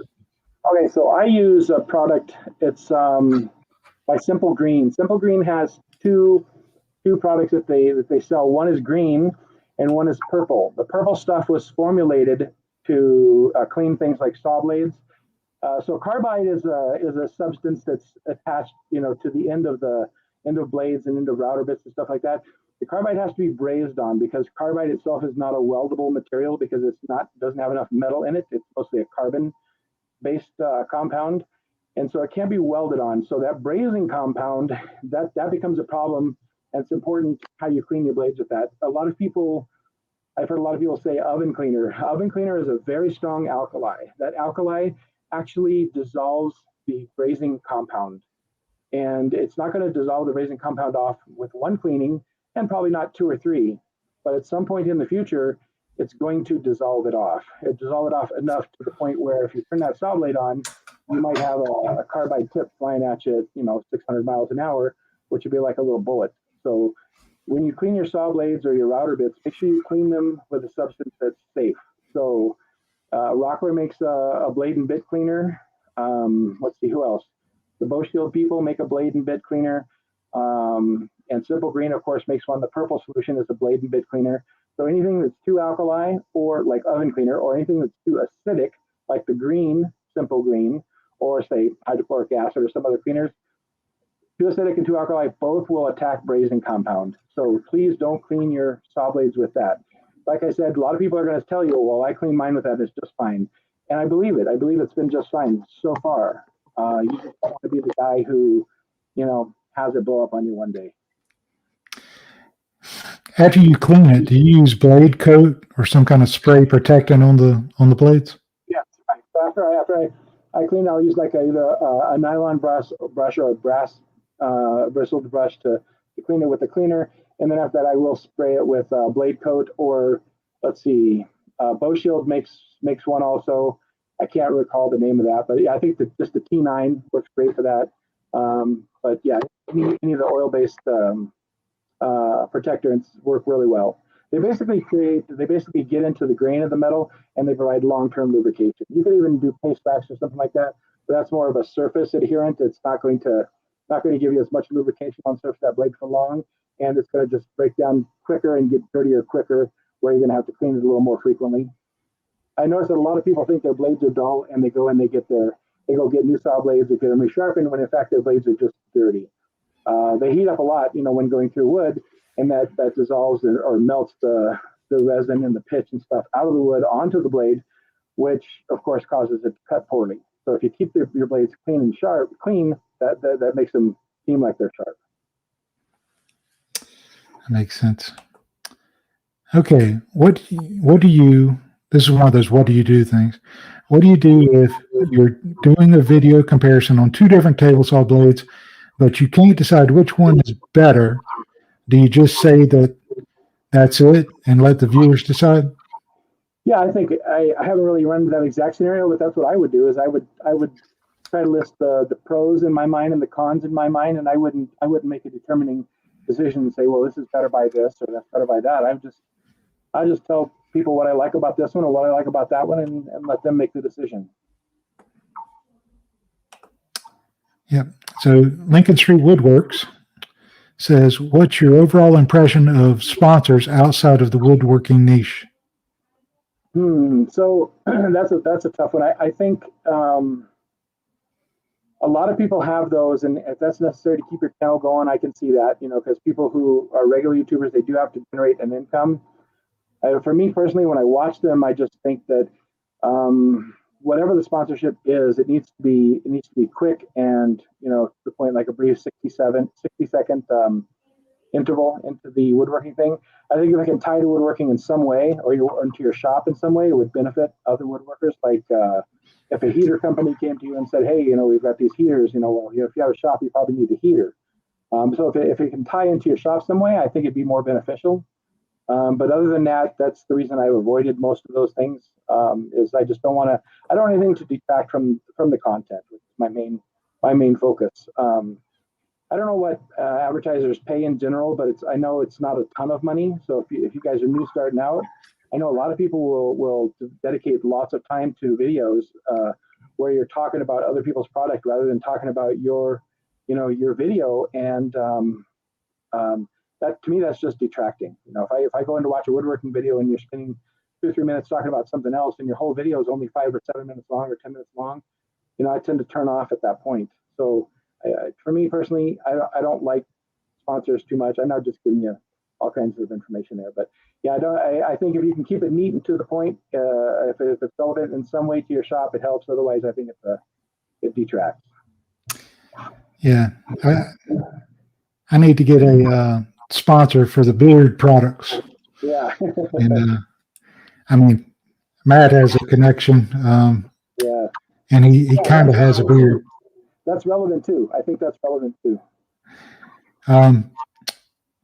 Okay, so I use a product. It's by Simple Green. Simple Green has two products that they sell. One is green, and one is purple. The purple stuff was formulated to clean things like saw blades. So carbide is a substance that's attached, you know, to the end of blades and end of router bits and stuff like that. The carbide has to be brazed on because carbide itself is not a weldable material because doesn't have enough metal in it. It's mostly a carbon-based compound, and so it can't be welded on. So that brazing compound that becomes a problem, and it's important how you clean your blades with that. I've heard a lot of people say oven cleaner. Oven cleaner is a very strong alkali. That alkali actually dissolves the brazing compound, and it's not going to dissolve the brazing compound off with one cleaning, and probably not two or three, but at some point in the future, it's going to dissolve it off. It dissolve it off enough to the point where if you turn that saw blade on, you might have a carbide tip flying at you at, you know, 600 miles an hour, which would be like a little bullet. So when you clean your saw blades or your router bits, make sure you clean them with a substance that's safe. So Rockler makes a blade and bit cleaner. Let's see, who else? The Bow Shield people make a blade and bit cleaner. And Simple Green, of course, makes one. The purple solution is a blade and bit cleaner. So anything that's too alkali, or like oven cleaner, or anything that's too acidic, like the green, Simple Green, or say hydrochloric acid or some other cleaners, too acidic and too alkali, both will attack brazing compound. So please don't clean your saw blades with that. Like I said, a lot of people are going to tell you, well, I clean mine with that, it's just fine. And I believe it. I believe it's been just fine so far. You just don't want to be the guy who, you know, has it blow up on you one day. After you clean it, do you use blade coat or some kind of spray protectant on the blades? Yes. So after I clean, I'll use like either a nylon brush or a brass bristled brush to clean it with the cleaner, and then after that, I will spray it with blade coat, or let's see, Bow Shield makes one also. I can't recall the name of that, but yeah, I think that just the T9 works great for that. But yeah, any of the oil-based protectants work really well. They basically get into the grain of the metal, and they provide long-term lubrication. You could even do paste wax or something like that, but that's more of a surface adherent. It's not going to give you as much lubrication on the surface of that blade for long, and it's going to just break down quicker and get dirtier quicker, where you're going to have to clean it a little more frequently. I noticed that a lot of people think their blades are dull, and they go and they go get new saw blades or get them resharpened, when in fact their blades are just dirty. They heat up a lot, when going through wood, and that dissolves or melts the resin and the pitch and stuff out of the wood onto the blade, which of course causes it to cut poorly. So if you keep your blades clean and sharp, that makes them seem like they're sharp. That makes sense. Okay, this is one of those what do you do things. What do you do if you're doing a video comparison on two different table saw blades, but you can't decide which one is better? Do you just say that that's it and let the viewers decide? Yeah, I think I haven't really run that exact scenario, but that's what I would do. Is I would try to list the pros in my mind and the cons in my mind, and I wouldn't make a determining decision and say, well, this is better by this or that's better by that. I just tell people what I like about this one or what I like about that one, and let them make the decision. Yep. So Lincoln Street Woodworks says, what's your overall impression of sponsors outside of the woodworking niche? So that's a tough one. I think a lot of people have those, and if that's necessary to keep your channel going, I can see that, because people who are regular YouTubers, they do have to generate an income. For me personally, when I watch them, I just think that whatever the sponsorship is, it needs to be quick and, to the point, like a brief 60-second interval into the woodworking thing. I think if I can tie to woodworking in some way, or into your shop in some way, it would benefit other woodworkers. Like if a heater company came to you and said, hey, we've got these heaters, if you have a shop, you probably need a heater. So if it can tie into your shop some way, I think it'd be more beneficial. But other than that, that's the reason I've avoided most of those things. Is I just don't want anything to detract from the content, which is my main focus. I don't know what advertisers pay in general, but I know it's not a ton of money. So if you guys are new starting out, I know a lot of people will dedicate lots of time to videos where you're talking about other people's product rather than talking about your video. And that, to me, that's just detracting. If I go in to watch a woodworking video and you're spending 2 or 3 minutes talking about something else, and your whole video is only 5 or 7 minutes long or 10 minutes long, I tend to turn off at that point. So for me personally, I don't like sponsors too much. I'm not just giving you all kinds of information there, but yeah, I think if you can keep it neat and to the point, if it's relevant in some way to your shop, it helps. Otherwise, I think it detracts. Yeah, I need to get a sponsor for the beard products. Yeah. And Matt has a connection. Yeah. And he kind of has a beard. That's relevant too. I think that's relevant too.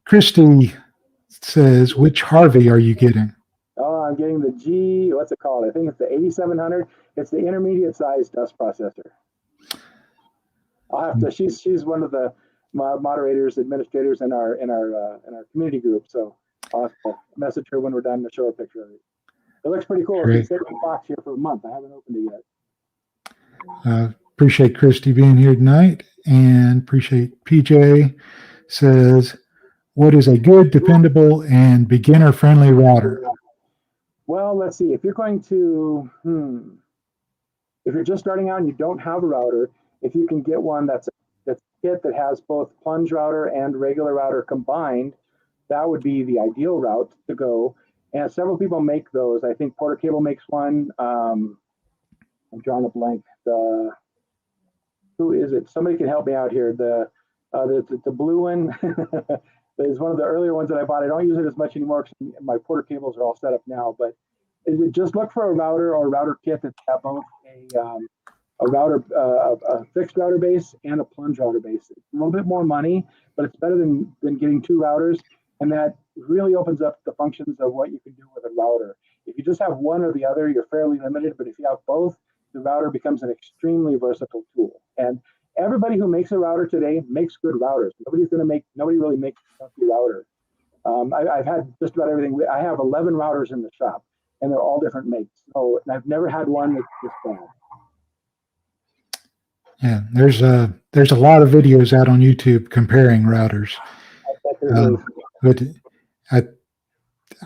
Christy says, which Harvey are you getting? Oh, I'm getting the what's it called? I think it's the 8700. It's the intermediate size dust processor. I'll have to. She's one of the moderators, administrators in our community group. So I'll have to message her when we're done to show her a picture of it. It looks pretty cool. It's been sitting in the box here for a month. I haven't opened it yet. Appreciate Christy being here tonight, and appreciate PJ says, what is a good, dependable, and beginner-friendly router? Well, let's see. If you're going to, if you're just starting out and you don't have a router, if you can get one that's a kit that has both plunge router and regular router combined, that would be the ideal route to go. And several people make those. I think Porter Cable makes one. I'm drawing a blank. Who is it? Somebody can help me out here. The blue one is one of the earlier ones that I bought. I don't use it as much anymore because my Porter cables are all set up now. But just look for a router or a router kit that's got both a fixed router base and a plunge router base. It's a little bit more money, but it's better than getting 2 routers. And that really opens up the functions of what you can do with a router. If you just have one or the other, you're fairly limited. But if you have both, the router becomes an extremely versatile tool. And everybody who makes a router today makes good routers. Nobody really makes a funky router. I've had just about everything. I have 11 routers in the shop, and they're all different makes. So, and I've never had one that's just bad. Yeah, there's a lot of videos out on YouTube comparing routers. But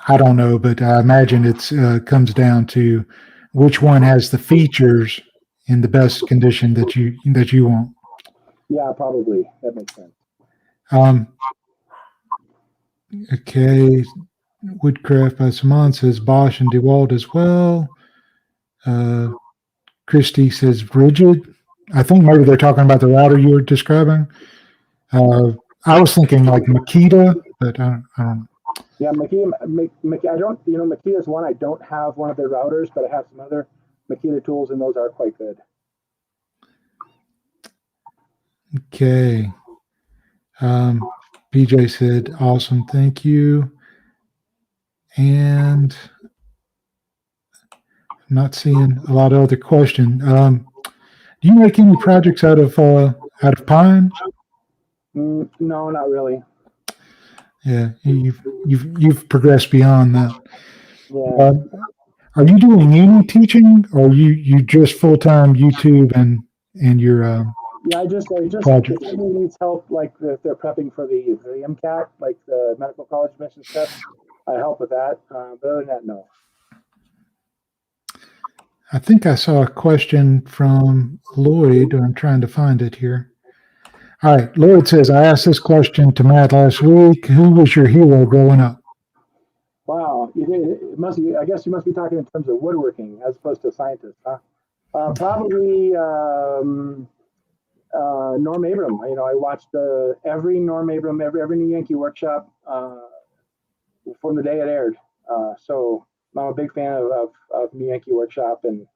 I don't know, but I imagine it's comes down to which one has the features in the best condition that you want. Yeah, probably. That makes sense. Okay. Woodcraft by Simon says Bosch and DeWalt as well. Christy says rigid. I think maybe they're talking about the router you were describing. I was thinking like Makita, but I don't. Yeah, Makita. I don't. Makita's one. I don't have one of their routers, but I have some other Makita tools, and those are quite good. Okay. BJ said, awesome, thank you. And I'm not seeing a lot of other questions. Do you make any projects out of pine? No, not really. Yeah, you've progressed beyond that. Yeah. Are you doing any teaching, or you just full time YouTube and your Yeah, I just projects? if anybody needs help, like if they're prepping for the MCAT, like the medical college admissions test, I help with that. But other than that, no. I think I saw a question from Lloyd. I'm trying to find it here. All right, Lloyd says, I asked this question to Matt last week. Who was your hero growing up? Wow, it must be. I guess you must be talking in terms of woodworking as opposed to a scientist, huh? Probably Norm Abram. I watched every Norm Abram, every New Yankee Workshop from the day it aired. So I'm a big fan of New Yankee Workshop, and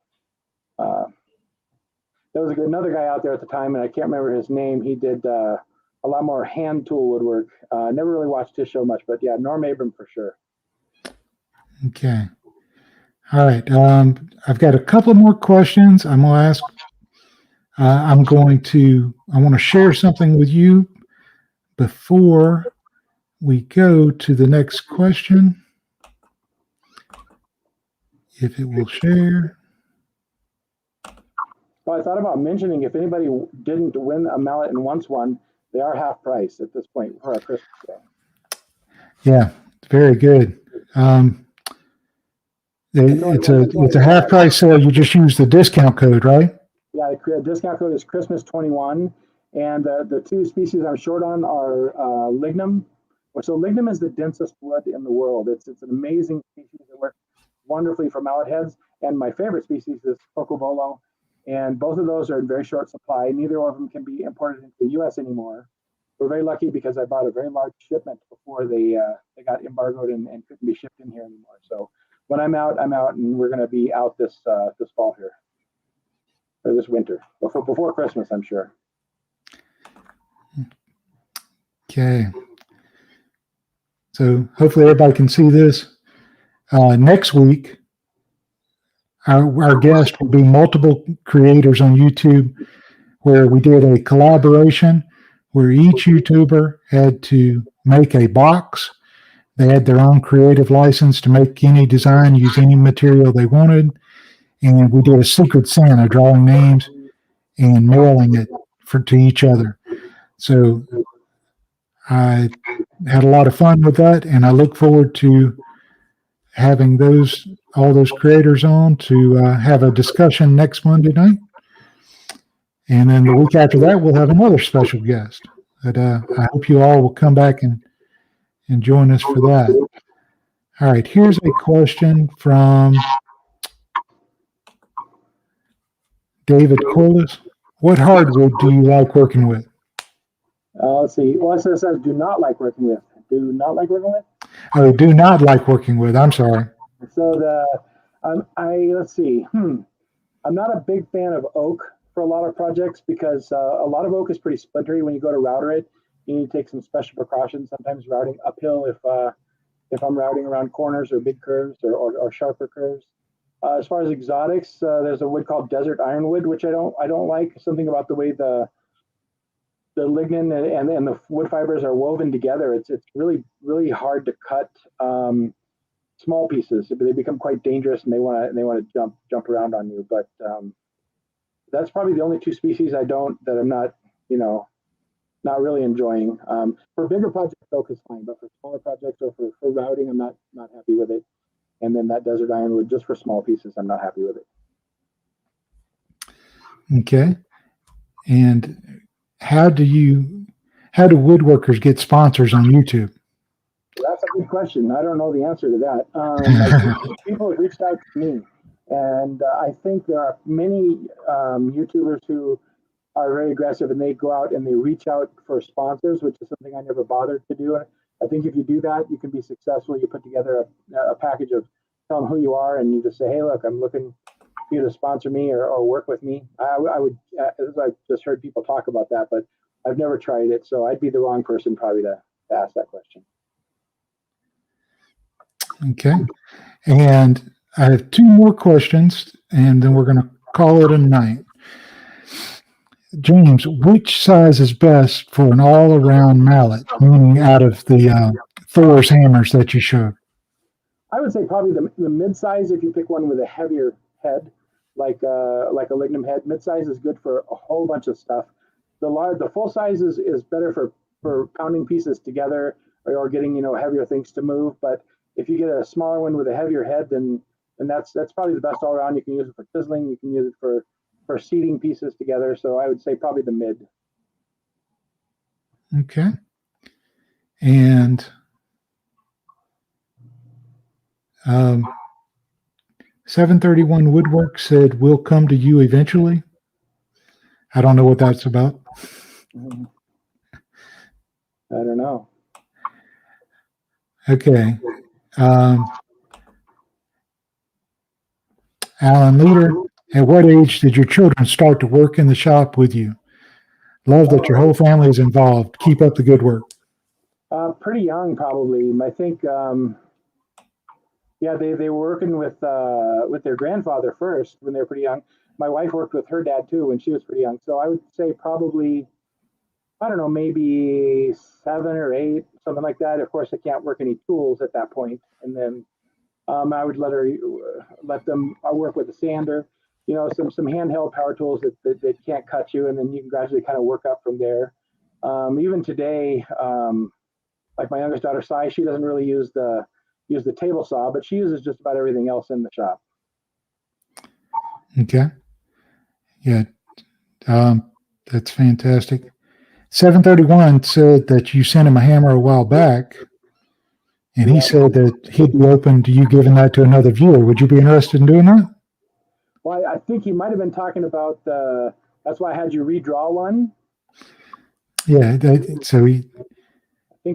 there was another guy out there at the time, and I can't remember his name. He did a lot more hand tool woodwork. Never really watched his show much, but yeah, Norm Abram for sure. Okay. All right. I've got a couple more questions I'm going to ask. I want to share something with you before we go to the next question. If it will share. Well, I thought about mentioning if anybody didn't win a mallet and wants one, they are half price at this point for our Christmas day. Yeah, very good. It's a half price sale. You just use the discount code, right? Yeah, the discount code is Christmas21, and the two species I'm short on are lignum. So lignum is the densest wood in the world. It's an amazing species that works wonderfully for mallet heads. And my favorite species is cocobolo, and both of those are in very short supply. Neither of them can be imported into the U.S. anymore. We're very lucky because I bought a very large shipment before they got embargoed and couldn't be shipped in here anymore. So when I'm out, and we're going to be out this fall here, or this winter, before Christmas, I'm sure. Okay. So hopefully everybody can see this. Next week, our guest will be multiple creators on YouTube, where we did a collaboration where each YouTuber had to make a box. They had their own creative license to make any design, use any material they wanted. And we did a secret Santa, drawing names and mailing it to each other. So I had a lot of fun with that, and I look forward to having all those creators on to have a discussion next Monday night. And then the week after that, we'll have another special guest. But I hope you all will come back and join us for that. All right, here's a question from David Corliss. What hardwood do you like working with? Let's see. Well, it says do not like working with. Do not like working with? Oh, do not like working with. I'm sorry. So let's see. I'm not a big fan of oak for a lot of projects because a lot of oak is pretty splintery when you go to router it. You need to take some special precautions. Sometimes routing uphill if I'm routing around corners or big curves or sharper curves. As far as exotics, there's a wood called desert ironwood, which I don't like. Something about the way the lignin and the wood fibers are woven together. It's really, really hard to cut small pieces. They become quite dangerous, and they want to jump around on you. But that's probably the only two species that I'm not, not really enjoying. For bigger projects, oak is fine, but for smaller projects or for routing, I'm not happy with it. And then that desert ironwood, just for small pieces, I'm not happy with it. Okay. And how do woodworkers get sponsors on YouTube? That's a good question. I don't know the answer to that. People have reached out to me, and I think there are many YouTubers who are very aggressive, and they go out and they reach out for sponsors, which is something I never bothered to do. I think if you do that, you can be successful. You put together a package of tell them who you are, and you just say, hey, look, I'm looking for you to sponsor me or work with me. I would, I've just heard people talk about that, but I've never tried it. So I'd be the wrong person probably to ask that question. Okay. And I have two more questions, and then we're going to call it a night. James, which size is best for an all-around mallet, meaning out of the Thor's hammers that you showed? I would say probably the mid-size, if you pick one with a heavier head, like a lignum head. Mid-size is good for a whole bunch of stuff. The full size is better for pounding pieces together or getting heavier things to move. But if you get a smaller one with a heavier head, then that's probably the best all around. You can use it for chiseling. You can use it for seating pieces together. So I would say probably the mid. Okay. And 731 Woodwork said, we'll come to you eventually. I don't know what that's about. I don't know. Okay. Alan Leader, at what age did your children start to work in the shop with you? Love that your whole family is involved. Keep up the good work. Pretty young, probably. I think, they were working with their grandfather first when they were pretty young. My wife worked with her dad too when she was pretty young. So I would say probably, I don't know, maybe 7 or 8, something like that. Of course, I can't work any tools at that point. And then I would let them work with a sander, some handheld power tools that can't cut you, and then you can gradually kind of work up from there. Even today, like my youngest daughter, Sai, she doesn't really use the table saw, but she uses just about everything else in the shop. Okay. Yeah. That's fantastic. 731 said that you sent him a hammer a while back, and he said that he'd be open to you giving that to another viewer. Would you be interested in doing that? Well, I think he might have been talking about that's why I had you redraw one. Yeah. I think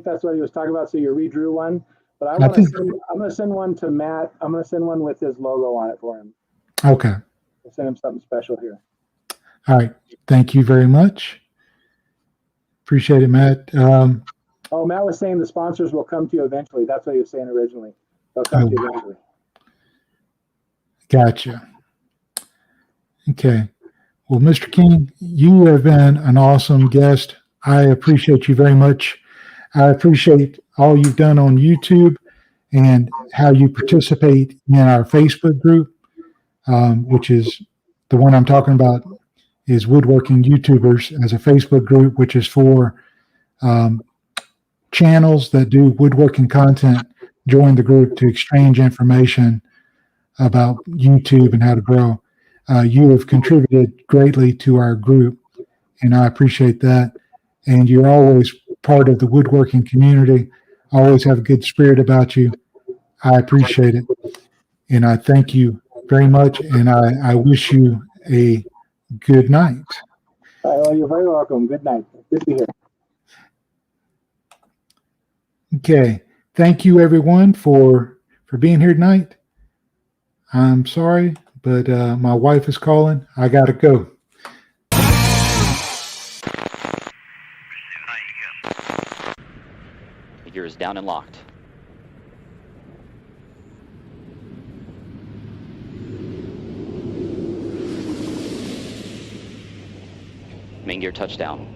that's what he was talking about. So you redrew one, but I'm going to send one to Matt. I'm going to send one with his logo on it for him. Okay. I'll send him something special here. All right. Thank you very much. Appreciate it, Matt. Matt was saying the sponsors will come to you eventually. That's what he was saying originally. They'll come to you eventually. Gotcha. Okay. Well, Mr. King, you have been an awesome guest. I appreciate you very much. I appreciate all you've done on YouTube and how you participate in our Facebook group, which is the one I'm talking about, is Woodworking YouTubers as a Facebook group, which is for channels that do woodworking content. Join the group to exchange information about YouTube and how to grow. You have contributed greatly to our group, and I appreciate that. And you're always part of the woodworking community. Always have a good spirit about you. I appreciate it. And I thank you very much. And I wish you a good night. Well, you're very welcome. Good night. Good to be here. Okay. Thank you, everyone, for being here tonight. I'm sorry, but my wife is calling. I got to go. Gear is down and locked. Main gear touchdown.